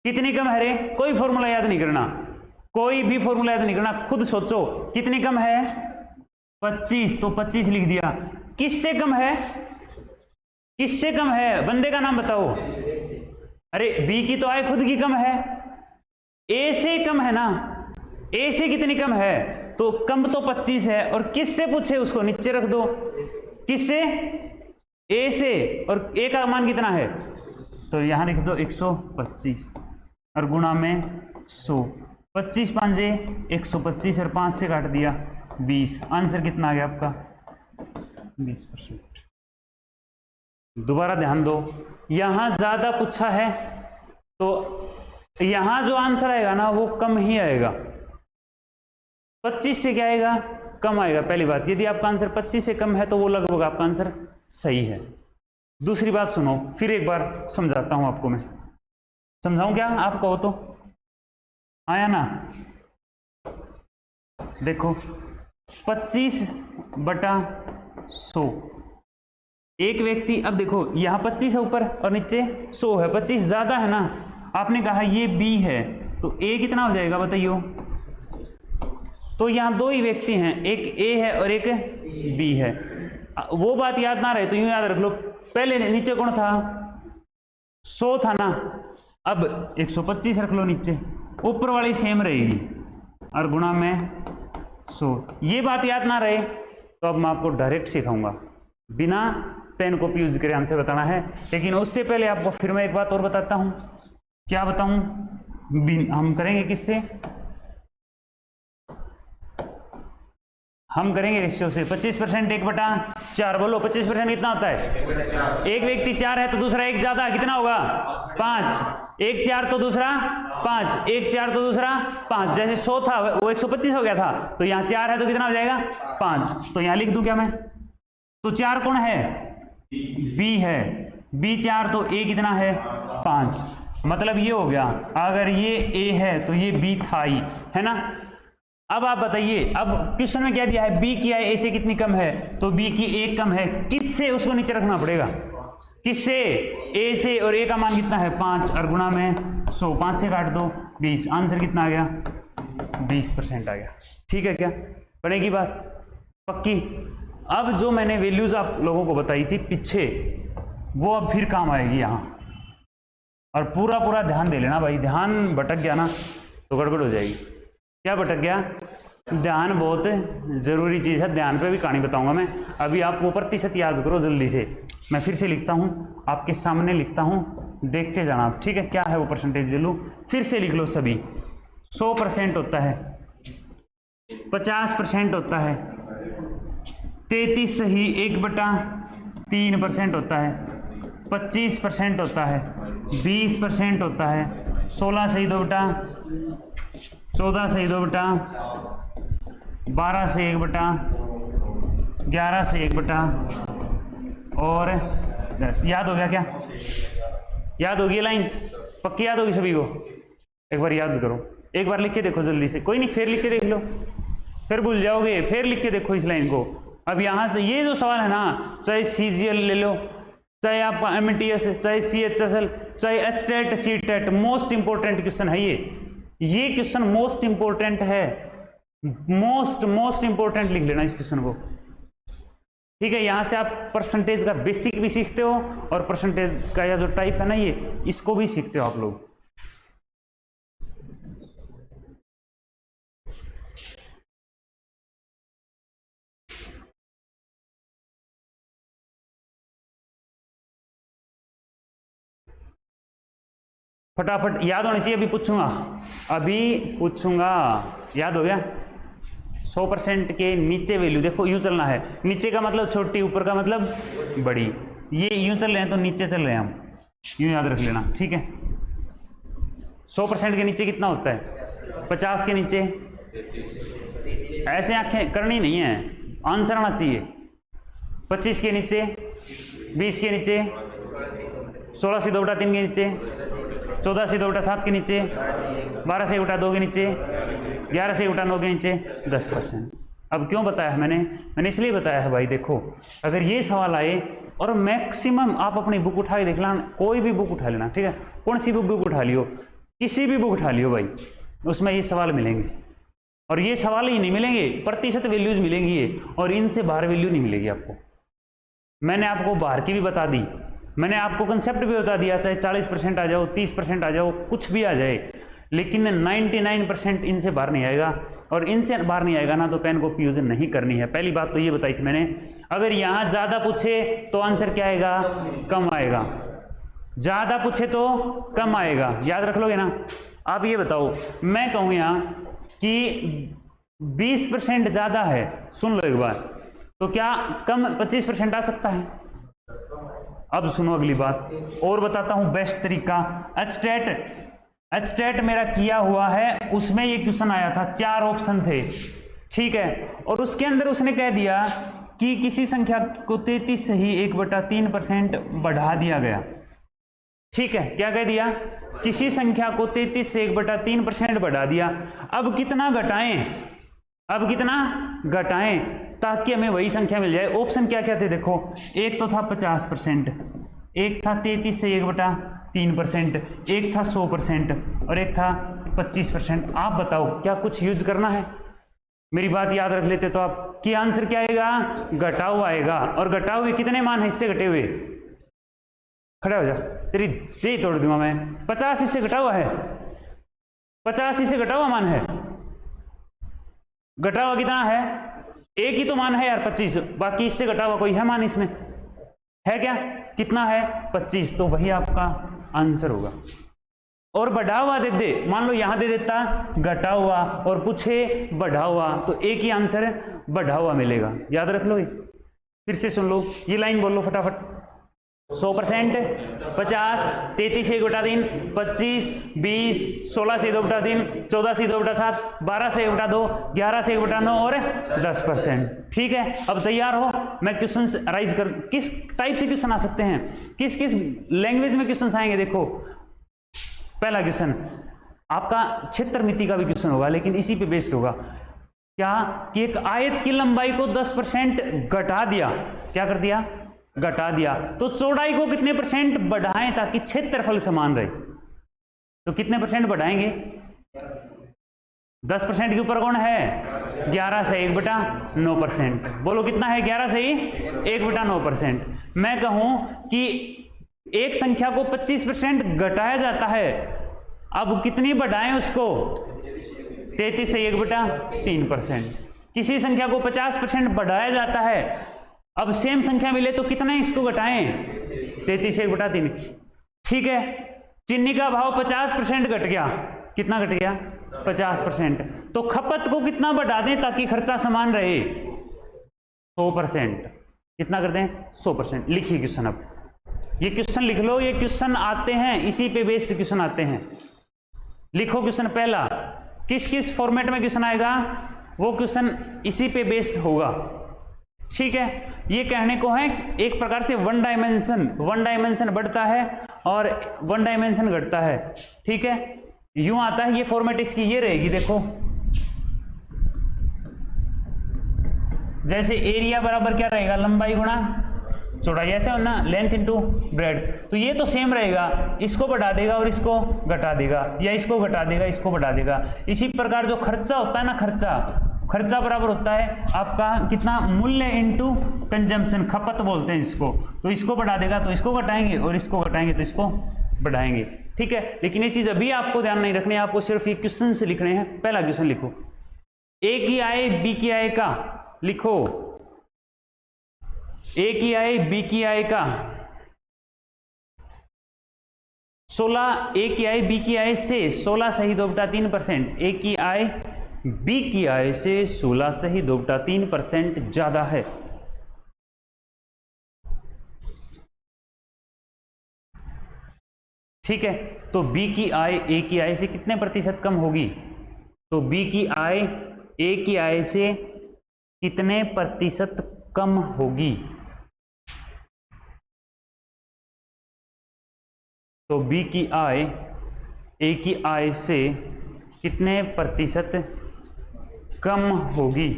कितनी कम है रे? कोई फॉर्मूला याद नहीं करना, कोई भी फॉर्मूला याद नहीं करना, खुद सोचो कितनी कम है 25, तो 25 लिख दिया। किससे कम है? किससे कम है? बंदे का नाम बताओ। अरे बी की तो आय खुद की कम है, ए से कम है ना। ए से कितनी कम है? तो कम तो 25 है, और किससे पूछे उसको नीचे रख दो। किससे? ए से, और ए का मान कितना है, तो यहां लिख दो 125 और गुणा में 100, 25 5 125 और 5 से काट दिया 20। आंसर कितना आ गया आपका 20%। दोबारा ध्यान दो, यहां ज्यादा पूछा है तो यहां जो आंसर आएगा ना वो कम ही आएगा। 25 से क्या आएगा, कम आएगा। पहली बात, यदि आपका आंसर 25 से कम है तो वो लगभग आपका आंसर सही है। दूसरी बात सुनो, फिर एक बार समझाता हूं आपको मैं। समझाऊं क्या, आप कहो तो। आया ना, देखो 25/100, एक व्यक्ति, अब देखो यहां 25 है ऊपर और नीचे 100 है, 25 ज्यादा है ना। आपने कहा ये बी है तो ए कितना हो जाएगा बताइयो। तो यहां दो ही व्यक्ति हैं, एक ए है और एक बी है। वो बात याद ना रहे तो यूं याद रख लो, पहले नीचे कौन था, 100 था ना, अब 125 रख लो नीचे, ऊपर वाली सेम रहेगी और गुणा में 100। ये बात याद ना रहे तो अब मैं आपको डायरेक्ट सिखाऊंगा, बिना पेन कॉपी यूज करे आंसर बताना है। लेकिन उससे पहले आपको फिर मैं एक बात और बताता हूं। क्या बताऊं, हम करेंगे किससे, हम करेंगे रेशियो से। 25% 1/4, बोलो 25% कितना होता है, एक व्यक्ति 4 है तो दूसरा एक ज्यादा, कितना होगा 5, 1 4 तो दूसरा 5, 1 4 तो दूसरा 5। जैसे 100 था वो 125 हो गया था, तो यहाँ 4 है तो कितना हो जाएगा 5। तो यहाँ लिख दूं क्या मैं, तो 4 कौन है, बी है, बी 4 तो ए कितना है 5। मतलब ये हो गया, अगर ये ए है तो ये बी था ही, है ना। अब आप बताइए, अब क्वेश्चन में क्या दिया है, बी की ए से कितनी कम है, तो बी की 1 कम है, किससे उसको नीचे रखना पड़ेगा, किससे, ए से, और ए का मान कितना है 5 और गुणा में 100, 5 से काट दो 20। आंसर कितना आ गया 20% आ गया। ठीक है, क्या पड़ेगी बात पक्की। अब जो मैंने वैल्यूज आप लोगों को बताई थी पीछे, वो अब फिर काम आएगी यहां, और पूरा पूरा ध्यान दे लेना भाई, ध्यान भटक गया ना तो गड़बड़ हो जाएगी। क्या भटक गया, ध्यान बहुत जरूरी चीज है, ध्यान पे भी कहानी बताऊंगा मैं। अभी आप वो प्रतिशत याद करो जल्दी से, मैं फिर से लिखता हूं, आपके सामने लिखता हूं, देखते जाना आप, ठीक है। क्या है वो परसेंटेज वैल्यू, फिर से लिख लो सभी। 100% होता है, 50% होता है, 33 सही 1/3% होता है, 25% होता है, 20% होता है, 16 सही 2/, 14 से 2/, 12 से 1/, 11 से 1/, और 10। याद हो गया क्या, याद होगी लाइन, पक्की याद होगी सभी को। एक बार याद करो, एक बार लिख के देखो जल्दी से, कोई नहीं फिर लिख के देख लो, फिर भूल जाओगे, फिर लिख के देखो इस लाइन को। अब यहां से ये जो सवाल है ना, चाहे CGL ले लो, चाहे आपका MTS, चाहे CHSL, चाहे HTET CTET, most important question है ये क्वेश्चन मोस्ट इंपोर्टेंट है, मोस्ट इंपोर्टेंट लिख लेना इस क्वेश्चन को, ठीक है। यहां से आप परसेंटेज का बेसिक भी सीखते हो और परसेंटेज का या जो टाइप है ना ये, इसको भी सीखते हो आप लोग। फटाफट याद होनी चाहिए, अभी पूछूंगा, याद हो गया। 100% के नीचे वैल्यू देखो, यूं चलना है, नीचे का मतलब छोटी, ऊपर का मतलब बड़ी। ये यूं चल रहे हैं तो नीचे चल रहे हैं हम, यूं याद रख लेना, ठीक है। 100% के नीचे कितना होता है, 50 के नीचे, ऐसे आंखें करनी नहीं है, आंसर आना चाहिए। 25 के नीचे, 20 के नीचे, 16 से 2/3 के नीचे, 14 से 2/7 के नीचे, 12 से 1/2 के नीचे, 11 से 1/9 के नीचे, 10%। अब क्यों बताया है मैंने इसलिए बताया है भाई, देखो अगर ये सवाल आए, और मैक्सिमम आप अपनी बुक उठा के देख लेना, कोई भी बुक उठा लेना, ठीक है, कौन सी भी बुक उठा लियो, किसी भी बुक उठा लियो भाई, उसमें ये सवाल मिलेंगे। और ये सवाल ही नहीं मिलेंगे, प्रतिशत वैल्यूज मिलेंगी ये, और इनसे बाहर वैल्यू नहीं मिलेगी आपको। मैंने आपको बाहर की भी बता दी, मैंने आपको कंसेप्ट भी बता दिया, चाहे 40% आ जाओ, 30% आ जाओ, कुछ भी आ जाए, लेकिन 99% इनसे बाहर नहीं आएगा। और इनसे बाहर नहीं आएगा ना तो पेन कॉपी यूज नहीं करनी है। पहली बात तो ये बताई थी मैंने। अगर यहां ज्यादा पूछे तो आंसर क्या आएगा, कम आएगा। ज्यादा पूछे तो कम आएगा, याद रख लोगे ना। आप ये बताओ, मैं कहूं यहां कि 20% ज्यादा है, सुन लो एक बार, तो क्या कम 25% आ सकता है? अब सुनो अगली बात, और बताता हूं बेस्ट तरीका। एचटेट मेरा किया हुआ है, उसमें ये क्वेश्चन आया था, 4 ऑप्शन थे, ठीक है, और उसके अंदर उसने कह दिया कि किसी संख्या को 33 से ही 1/3% बढ़ा दिया गया। ठीक है, क्या कह दिया? किसी संख्या को 33 से 1/3% बढ़ा दिया। अब कितना घटाएं, अब कितना घटाएं ताकि हमें वही संख्या मिल जाए? ऑप्शन क्या क्या थे देखो, एक तो था 50%, एक था 33 से 1/3%, एक था 100% और एक था 25%। आप बताओ क्या कुछ यूज करना है? मेरी बात याद रख लेते तो आप कि आंसर क्या आएगा, घटा हुआ आएगा। और घटा हुए कितने मान है इससे घटे हुए? खड़ा हो जा, तेरी दे तोड़ दूंगा मैं। 50 इससे घटा हुआ है, 50 इससे घटा हुआ मान है। घटा हुआ कितना है? एक ही तो मान है यार, 25, बाकी इससे घटा हुआ कोई है मान इसमें? है क्या? कितना है? 25, तो वही आपका आंसर होगा। और बढ़ा हुआ दे दे, मान लो यहां दे देता घटा हुआ और पूछे बढ़ा हुआ, तो एक ही आंसर बढ़ा हुआ मिलेगा। याद रख लो, फिर से सुन लो, ये लाइन बोल लो फटाफट। 100%, 50, 33 से 1/3, 25, 20, 16 से 2/3, 14 से 2/7, 12 से 1/2, 11 से 1/9 और 10%। ठीक है, अब तैयार हो? मैं क्वेश्चन राइज कर, किस टाइप से क्वेश्चन आ सकते हैं, किस किस लैंग्वेज में क्वेश्चन आएंगे देखो। पहला क्वेश्चन आपका क्षेत्र मिति का भी क्वेश्चन होगा, लेकिन इसी पे बेस्ड होगा। क्या कि एक आयत की लंबाई को 10% घटा दिया। क्या कर दिया? घटा दिया। तो चौड़ाई को कितने % बढ़ाएं ताकि क्षेत्रफल समान रहे? तो कितने % बढ़ाएंगे? 10% के ऊपर कौन है? 11 से 1/9%। बोलो कितना है? 11 से ही 1/9%। मैं कहूं कि एक संख्या को 25% घटाया जाता है, अब कितनी बढ़ाएं उसको? 33 से 1/3%। किसी संख्या को 50% बढ़ाया जाता है, अब सेम संख्या मिले तो कितना इसको घटाएं? 33 से 1/3। ठीक है, चीनी का भाव 50% घट गया। कितना घट गया? 50%। तो खपत को कितना बढ़ा दें ताकि खर्चा समान रहे? 100%। कितना कर दें? 100%। लिखिए क्वेश्चन। अब ये क्वेश्चन लिख लो, ये क्वेश्चन आते हैं, इसी पे बेस्ड क्वेश्चन आते हैं। लिखो क्वेश्चन पहला, किस किस फॉर्मेट में क्वेश्चन आएगा वो क्वेश्चन इसी पे बेस्ड होगा। ठीक है, ये कहने को है एक प्रकार से वन डायमेंशन बढ़ता है और वन डायमेंशन घटता है। ठीक है, यूं आता है, ये फॉर्मेट इसकी ये रहेगी। देखो जैसे एरिया बराबर क्या रहेगा? लंबाई गुणा चौड़ाई, ऐसे हो ना, लेंथ इनटू ब्रेड। तो ये तो सेम रहेगा, इसको बढ़ा देगा और इसको घटा देगा, या इसको घटा देगा इसको बढ़ा देगा। इसी प्रकार जो खर्चा होता है ना, खर्चा बराबर होता है आपका कितना? मूल्य इनटू कंजम्पशन, खपत बोलते हैं इसको। तो इसको बढ़ा देगा तो इसको घटाएंगे, और इसको घटाएंगे तो इसको बढ़ाएंगे। ठीक है, लेकिन ये चीज अभी आपको ध्यान नहीं रखनी है, आपको सिर्फ ये क्वेश्चन से लिखने हैं। पहला क्वेश्चन लिखो, ए की आय बी की आय का, लिखो ए की आय बी की आय का 16, ए की आय बी की आय से 16 सही 2/3%, ए की आय बी की आय से 16 सही 2/3% ज्यादा है। ठीक है, तो बी की आय ए की आय से कितने प्रतिशत कम होगी? तो बी की आय ए की आय से कितने प्रतिशत कम होगी? तो बी की आय ए की आय से कितने प्रतिशत कम होगी?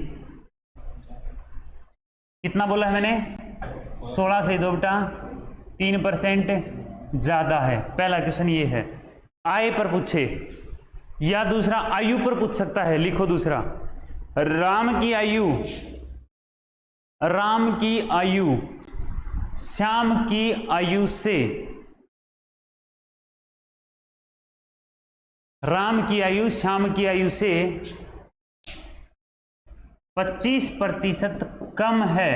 कितना बोला है मैंने? 16 से 2/3% ज्यादा है। पहला क्वेश्चन ये है, आय पर पूछे या दूसरा आयु पर पूछ सकता है। लिखो दूसरा, राम की आयु श्याम की आयु से, राम की आयु श्याम की आयु से 25% कम है।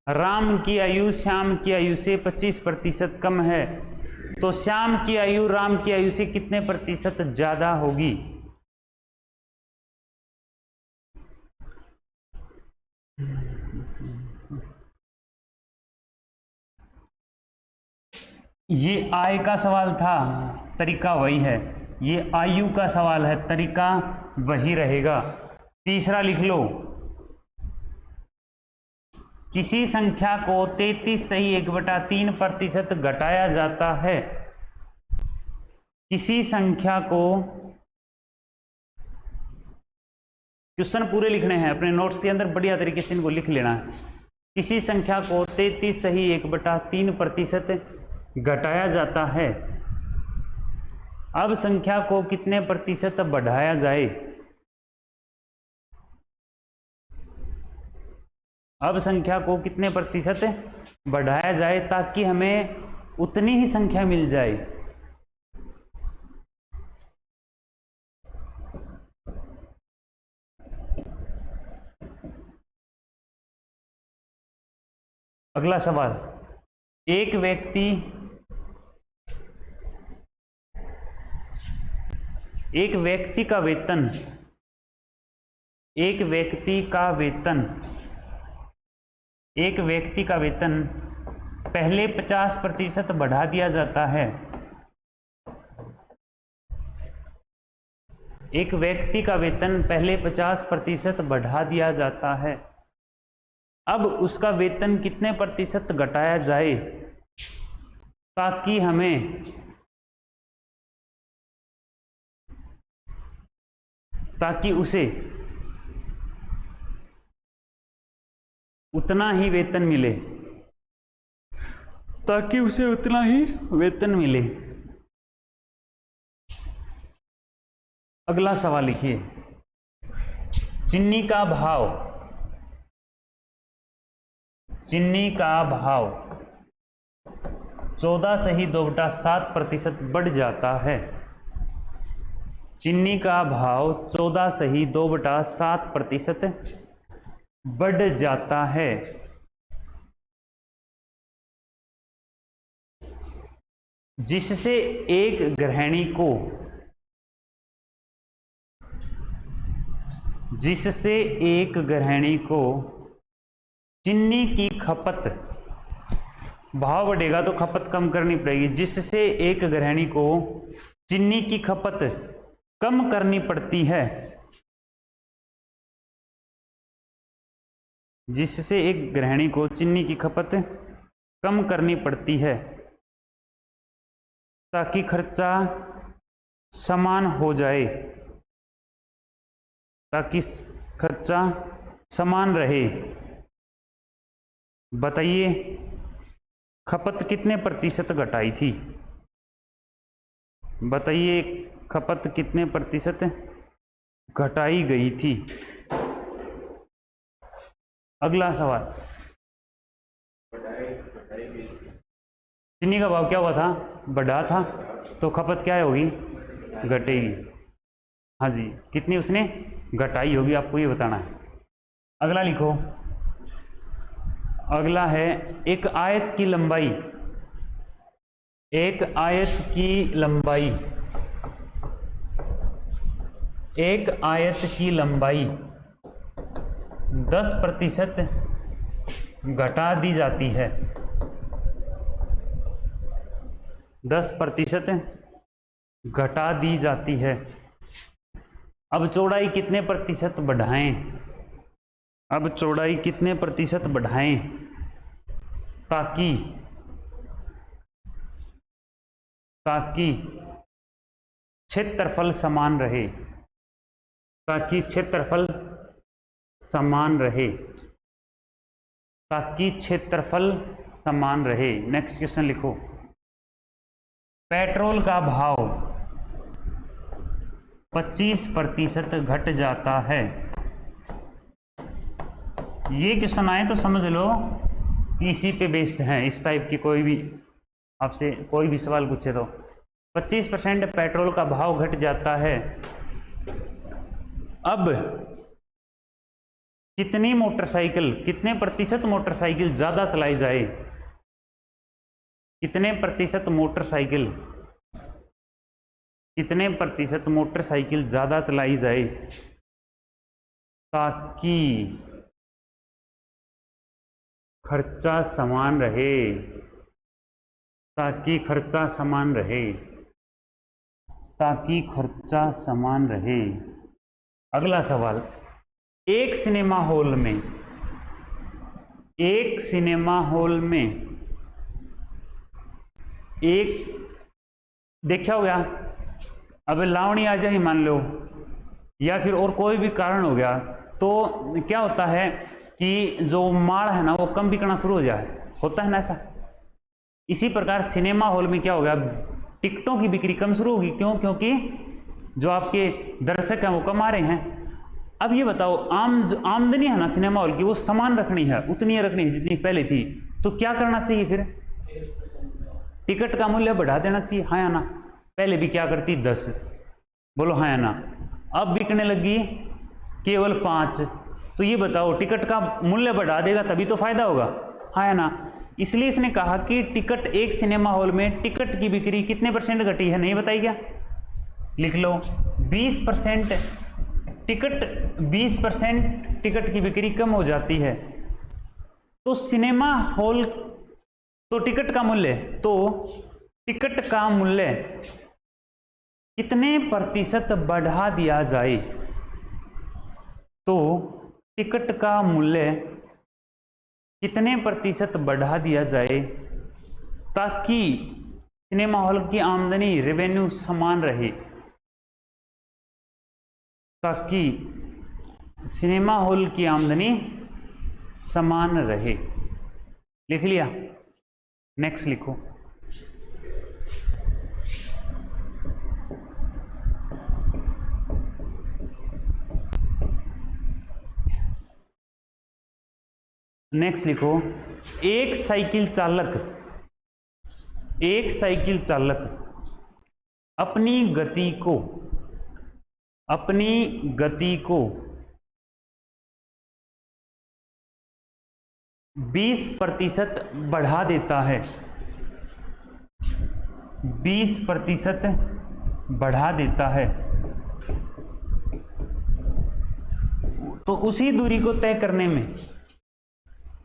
राम की आयु श्याम की आयु से 25% कम है, तो श्याम की आयु राम की आयु से कितने प्रतिशत ज्यादा होगी? ये आय का सवाल था, तरीका वही है। ये आयु का सवाल है, तरीका वही रहेगा। तीसरा लिख लो, किसी संख्या को 33 सही 1/3% घटाया जाता है। किसी संख्या को, क्वेश्चन पूरे लिखने हैं अपने नोट्स के अंदर, बढ़िया तरीके से इनको लिख लेना है। किसी संख्या को 33 सही 1/3% घटाया जाता है। अब संख्या को कितने प्रतिशत बढ़ाया जाए? अब संख्या को कितने प्रतिशत बढ़ाया जाए ताकि हमें उतनी ही संख्या मिल जाए? अगला सवाल, एक व्यक्ति का वेतन पहले 50% बढ़ा दिया जाता है। एक व्यक्ति का वेतन पहले 50% बढ़ा दिया जाता है। अब उसका वेतन कितने प्रतिशत घटाया जाए ताकि उसे उतना ही वेतन मिले। अगला सवाल लिखिए, चीनी का भाव 14 सही 2/7% बढ़ जाता है। चीनी का भाव 14 सही 2/7% बढ़ जाता है। जिससे एक गृहिणी को चीनी की खपत, भाव बढ़ेगा तो खपत कम करनी पड़ेगी, जिससे एक गृहिणी को चीनी की खपत कम करनी पड़ती है। जिससे एक गृहिणी को चीनी की खपत कम करनी पड़ती है ताकि खर्चा समान हो जाए, ताकि खर्चा समान रहे। बताइए खपत कितने प्रतिशत घटाई थी? बताइए खपत कितने प्रतिशत घटाई गई थी? अगला सवाल, चीनी का भाव क्या हुआ था? बढ़ा था, तो खपत क्या होगी? घटेगी। हाँ जी, कितनी उसने घटाई होगी, आपको ये बताना है। अगला लिखो, अगला है एक आयत की लंबाई 10% घटा दी जाती है। 10% घटा दी जाती है। अब चौड़ाई कितने प्रतिशत बढ़ाएं? ताकि क्षेत्रफल समान रहे। नेक्स्ट क्वेश्चन लिखो, पेट्रोल का भाव 25% घट जाता है। ये क्वेश्चन आए तो समझ लो कि इसी पे बेस्ड है। इस टाइप की कोई भी आपसे कोई भी सवाल पूछे तो 25% पेट्रोल का भाव घट जाता है। अब कितनी मोटरसाइकिल, कितने प्रतिशत मोटरसाइकिल ज्यादा चलाई जाए, कितने प्रतिशत मोटरसाइकिल, कितने प्रतिशत मोटरसाइकिल ज्यादा चलाई जाए ताकि खर्चा समान रहे, ताकि खर्चा समान रहे, ताकि खर्चा समान रहे। अगला सवाल, एक सिनेमा हॉल में, एक सिनेमा हॉल में एक, देखा हो गया, अब लावणी आ जाएगी मान लो, या फिर और कोई भी कारण हो गया, तो क्या होता है कि जो माल है ना वो कम बिकना शुरू हो जाए, होता है ना ऐसा। इसी प्रकार सिनेमा हॉल में क्या हो गया, टिकटों की बिक्री कम शुरू होगी। क्यों? क्योंकि जो आपके दर्शक हैं वो कम आ रहे हैं। अब ये बताओ, आमदनी है ना सिनेमा हॉल की, वो समान रखनी है, उतनी रखनी है जितनी पहले थी, तो क्या करना चाहिए फिर? टिकट का मूल्य बढ़ा देना चाहिए, हाँ या ना? पहले भी क्या करती, 10, बोलो हाँ या ना? अब बिकने लगी केवल 5, तो ये बताओ टिकट का मूल्य बढ़ा देगा तभी तो फायदा होगा, हाँ या ना? इसलिए इसने कहा कि टिकट, एक सिनेमा हॉल में टिकट की बिक्री कितने % घटी है, नहीं बताई क्या? लिख लो 20%। टिकट 20% टिकट की बिक्री कम हो जाती है, तो सिनेमा हॉल, तो टिकट का मूल्य, तो टिकट का मूल्य कितने प्रतिशत बढ़ा दिया जाए, तो टिकट का मूल्य कितने प्रतिशत बढ़ा दिया जाए ताकि सिनेमा हॉल की आमदनी, रेवेन्यू समान रहे, ताकि सिनेमा हॉल की आमदनी समान रहे। लिख लिया? नेक्स्ट लिखो। नेक्स्ट लिखो, एक साइकिल चालक, एक साइकिल चालक अपनी गति को, अपनी गति को 20% बढ़ा देता है, 20% बढ़ा देता है, तो उसी दूरी को तय करने में,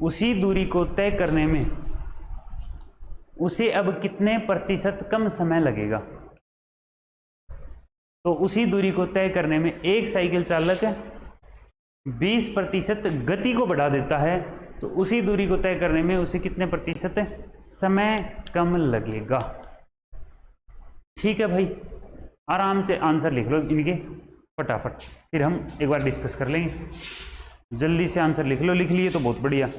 उसी दूरी को तय करने में उसे अब कितने प्रतिशत कम समय लगेगा? तो उसी दूरी को तय करने में एक साइकिल चालक 20% गति को बढ़ा देता है, तो उसी दूरी को तय करने में उसे कितने प्रतिशत समय कम लगेगा। ठीक है भाई, आराम से आंसर लिख लो इनके फटाफट, फिर हम एक बार डिस्कस कर लेंगे। जल्दी से आंसर लिख लो, लिख लिए तो बहुत बढ़िया।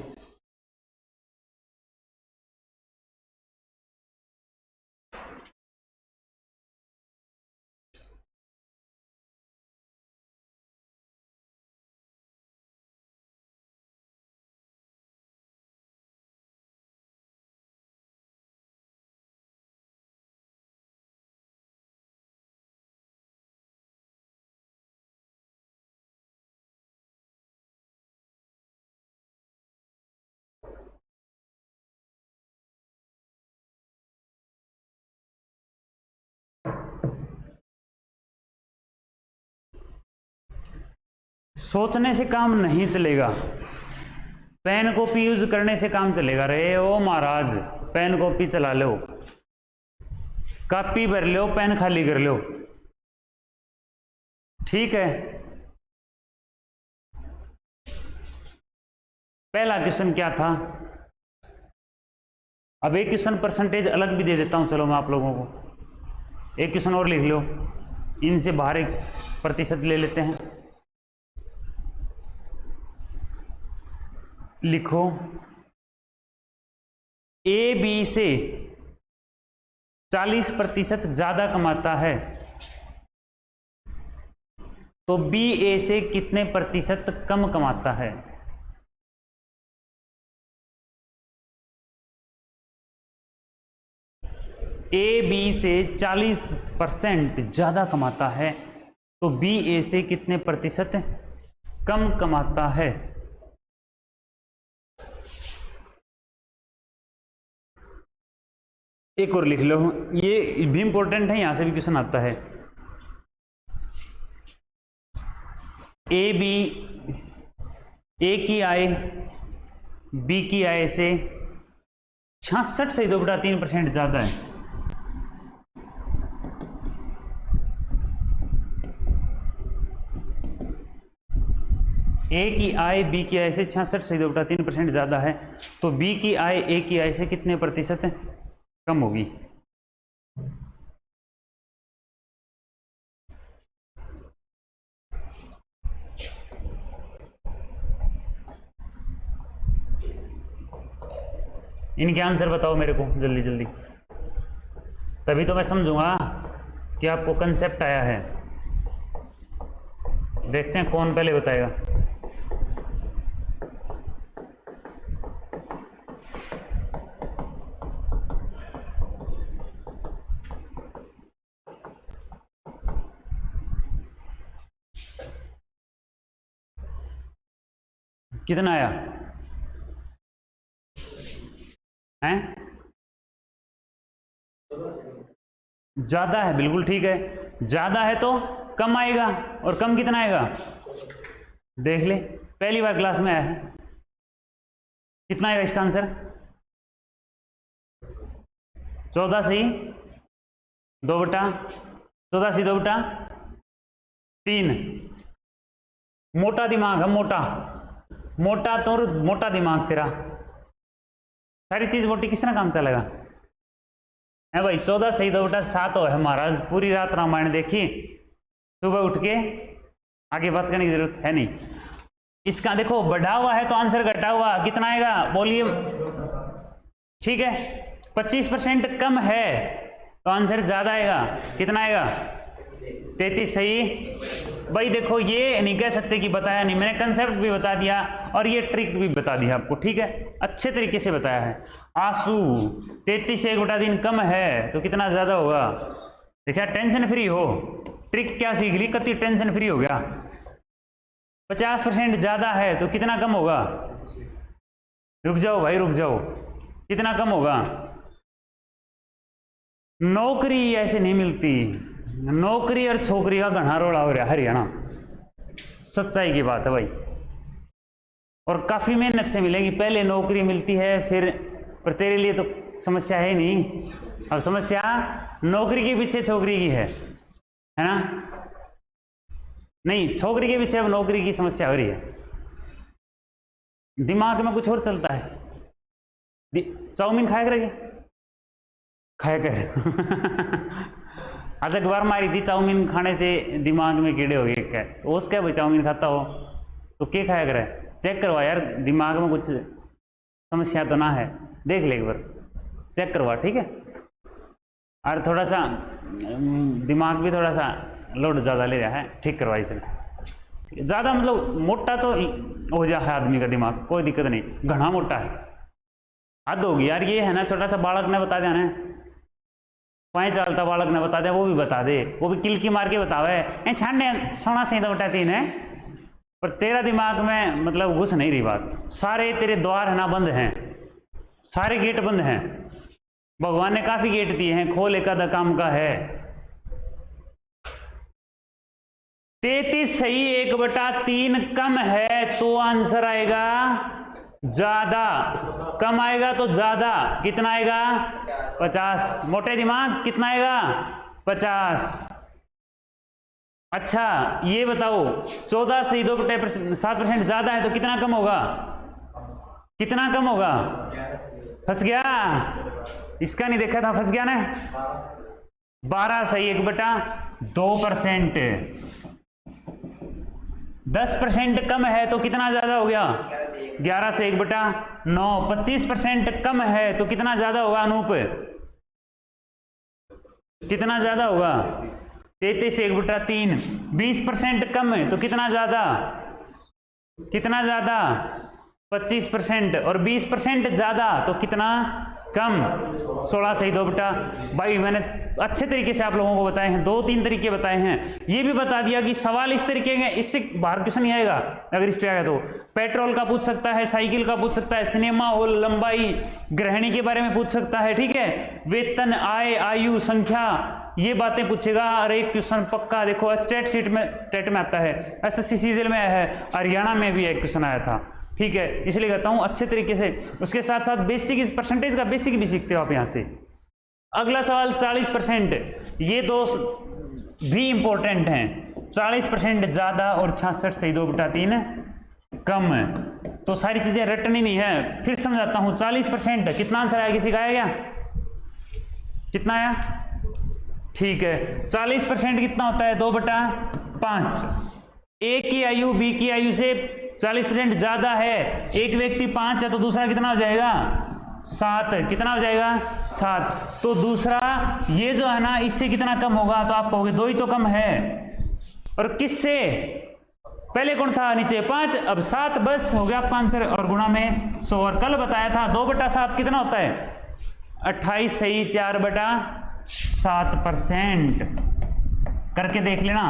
सोचने से काम नहीं चलेगा, पेन कॉपी यूज करने से काम चलेगा। रे ओ महाराज, पेन कॉपी चला लो, कॉपी भर लो, पेन खाली कर लो, ठीक है। पहला क्वेश्चन क्या था? अब एक क्वेश्चन परसेंटेज अलग भी दे देता हूं, चलो मैं आप लोगों को एक क्वेश्चन और लिख लो, इनसे बाहर एक प्रतिशत ले लेते हैं। लिखो, ए बी से 40% ज्यादा कमाता है, तो बी ए से कितने प्रतिशत कम कमाता है? ए बी से 40% ज्यादा कमाता है, तो बी ए से कितने प्रतिशत कम कमाता है? एक और लिख लो, ये भी इंपॉर्टेंट है, यहां से भी क्वेश्चन आता है। ए की आय बी की आय से 66.3% ज्यादा है। ए की आय बी की आय से 66.3% ज्यादा है, तो बी की आय ए की आय से कितने प्रतिशत कम होगी? इनके आंसर बताओ मेरे को जल्दी जल्दी, तभी तो मैं समझूंगा कि आपको कंसेप्ट आया है। देखते हैं कौन पहले बताएगा। कितना आया हैं? ज्यादा है, बिल्कुल ठीक है। ज्यादा है तो कम आएगा, और कम कितना आएगा? देख ले, पहली बार क्लास में आया है। कितना आएगा इसका आंसर? 14 से 2/3। मोटा दिमाग है, मोटा तो मोटा दिमाग तेरा, सारी चीज मोटी, किस तरह काम चलेगा है भाई? 14 से 2/7 है महाराज। पूरी रात रामायण देखी, सुबह उठ के आगे बात करने की जरूरत है नहीं। इसका देखो बढ़ा हुआ है तो आंसर घटा हुआ, कितना आएगा बोलिए? ठीक है, 25% कम है तो आंसर ज्यादा आएगा। कितना आएगा? 33 सही। भाई देखो, ये नहीं कह सकते कि बताया नहीं, मैंने कंसेप्ट भी बता दिया और ये ट्रिक भी बता दिया आपको, ठीक है, अच्छे तरीके से बताया है। आंसू 33 से 1/3 कम है तो कितना ज्यादा होगा? देखिए, टेंशन फ्री हो, ट्रिक क्या सीख ली, कति टेंशन फ्री हो गया। 50% ज्यादा है तो कितना कम होगा? रुक जाओ भाई, रुक जाओ, कितना कम होगा? नौकरी ऐसे नहीं मिलती, नौकरी और छोकरी का घना रोड़ा हो रहा हरियाणा, सच्चाई की बात है भाई। और काफी मेहनत से मिलेगी, पहले नौकरी मिलती है फिर, पर तेरे लिए तो समस्या है नहीं। अब समस्या नौकरी के पीछे छोकरी की है ना? नहीं, छोकरी के पीछे अब नौकरी की समस्या हो रही है। दिमाग में कुछ और चलता है। चाउमीन खाया करेगी, खाया कर आज अखबार मारी थी, चाउमीन खाने से दिमाग में कीड़े हो गए क्या? उसके भाई चाउमीन खाता हो तो क्या खाया करे? चेक करवा यार, दिमाग में कुछ समस्या तो ना है, देख ले एक बार, चेक करवा, ठीक है। और थोड़ा सा दिमाग भी थोड़ा सा लोड ज़्यादा ले रहा है, ठीक करवा इसे। ज़्यादा मतलब मोटा तो हो जा है आदमी का दिमाग, कोई दिक्कत नहीं, घना मोटा है, हद होगी यार। ये है ना, छोटा सा बालक ने बता देना, पाए चलता बालक ने बता दिया, वो भी बता दे, वो भी किलकी मार के बतावे छाने 16 से 2/3 है, पर तेरा दिमाग में मतलब घुस नहीं रही बात। सारे तेरे द्वार है ना बंद हैं, सारे गेट बंद हैं। भगवान ने काफी गेट दिए हैं, खोल एक आधा काम का है। 33 सही, 1/3 कम है तो आंसर आएगा ज्यादा, कम आएगा तो ज्यादा। कितना आएगा? 50। मोटे दिमाग कितना आएगा? 50। अच्छा ये बताओ, 14 से 2/7% ज्यादा है तो कितना कम होगा? कितना कम होगा? फंस गया, इसका नहीं देखा था, फंस गया ना। 12 सही, 1/2%। 10% कम है तो कितना ज्यादा हो गया? 11 से 1/9। 25% कम है तो कितना ज्यादा होगा अनूप? कितना ज्यादा होगा? 33 से 1/3। 20% कम है तो कितना ज्यादा? कितना ज्यादा? 25%। और 20% ज्यादा तो कितना? कम 16 सही 2 बटा। भाई मैंने अच्छे तरीके से आप लोगों को बताए हैं, 2-3 तरीके बताए हैं। ये भी बता दिया कि सवाल इस तरीके के, इससे बाहर क्वेश्चन नहीं आएगा अगर इस पे आ गया तो। पेट्रोल का पूछ सकता है, साइकिल का पूछ सकता है, सिनेमा हॉल, लंबाई, गृहिणी के बारे में पूछ सकता है, ठीक है, वेतन, आय, आयु, संख्या, ये बातें पूछेगा। और एक क्वेश्चन पक्का देखो टेट शीट में, टेट में आता है, एसएससी सीजीएल में आया है, हरियाणा में भी एक क्वेश्चन आया था, ठीक है। इसलिए कहता हूं अच्छे तरीके से। उसके साथ साथ बेसिक, इस परसेंटेज का बेसिक भी सीखते हो आप यहां से। अगला सवाल 40%, ये दो भी इंपॉर्टेंट हैं। 40% ज्यादा और 66 सही 2 बटा 3 कम है। तो सारी चीजें रटनी नहीं है, फिर समझाता हूं। 40% कितना आंसर आया, किसी का आया क्या, कितना आया, ठीक है। 40% कितना होता है, 2 बटा 5। ए की आयु बी की आयु से 40% ज्यादा है, एक व्यक्ति 5 है तो दूसरा कितना हो जाएगा, 7। कितना हो जाएगा, 7। तो दूसरा ये जो है ना, इससे कितना कम होगा, तो आप कहोगे 2 ही तो कम है। और किससे, पहले कौन था, नीचे 5, अब 7, बस हो गया आपका आंसर। और गुणा में 100। और कल बताया था 2 बटा 7 कितना होता है, 28 सही 4 बटा 7%। करके देख लेना।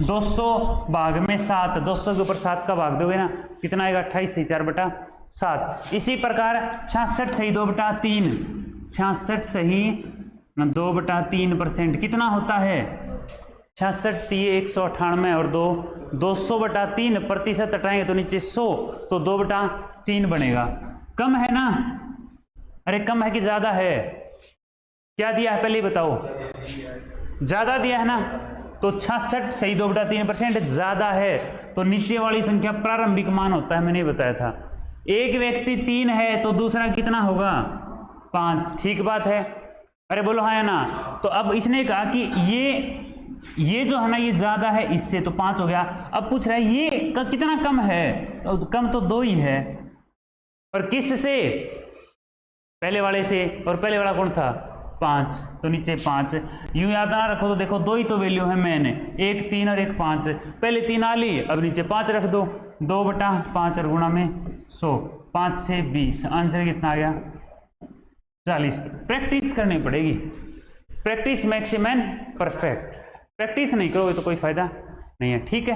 200 भाग में 7, 200 के ऊपर 7 का भाग दोगे ना, कितना आएगा, 28 सही 4 बटा 7। इसी प्रकार 66 सही 2 बटा 3, 66 सही 2 बटा 3% कितना होता है, 66 ये 198 और 200 बटा 3% हटाएंगे तो नीचे 100, तो 2 बटा 3 बनेगा। कम है ना, अरे कम है कि ज्यादा है, क्या दिया है पहले ही बताओ, ज्यादा दिया है ना। तो 66 सही 2 बटा 3% ज्यादा है, तो नीचे वाली संख्या प्रारंभिक मान होता है, मैंने बताया था। एक व्यक्ति 3 है तो दूसरा कितना होगा, 5, ठीक बात है, अरे बोलो हाँ या ना। तो अब इसने कहा कि ये जो है ना, ये ज्यादा है इससे, तो 5 हो गया। अब पूछ रहा है ये कितना कम है, तो कम तो 2 ही है। और किस से, पहले वाले से, और पहले वाला कौन था, 5, तो नीचे 5। यूं याद ना रखो तो देखो 2 ही तो वैल्यू है मैंने, एक 3 और एक 5। पहले 3 आ ली, अब नीचे 5 रख दो, 2 बटा 5 और गुणा में 100, 5 से 20, आंसर कितना आ गया, 40। प्रैक्टिस करनी पड़ेगी, practice max man perfect. Practice नहीं करोगे तो कोई फायदा नहीं है, ठीक है।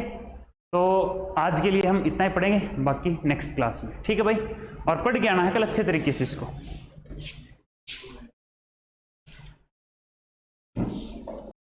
तो आज के लिए हम इतना ही पढ़ेंगे, बाकी नेक्स्ट क्लास में, ठीक है भाई। और पढ़ के आना है कल अच्छे तरीके से इसको।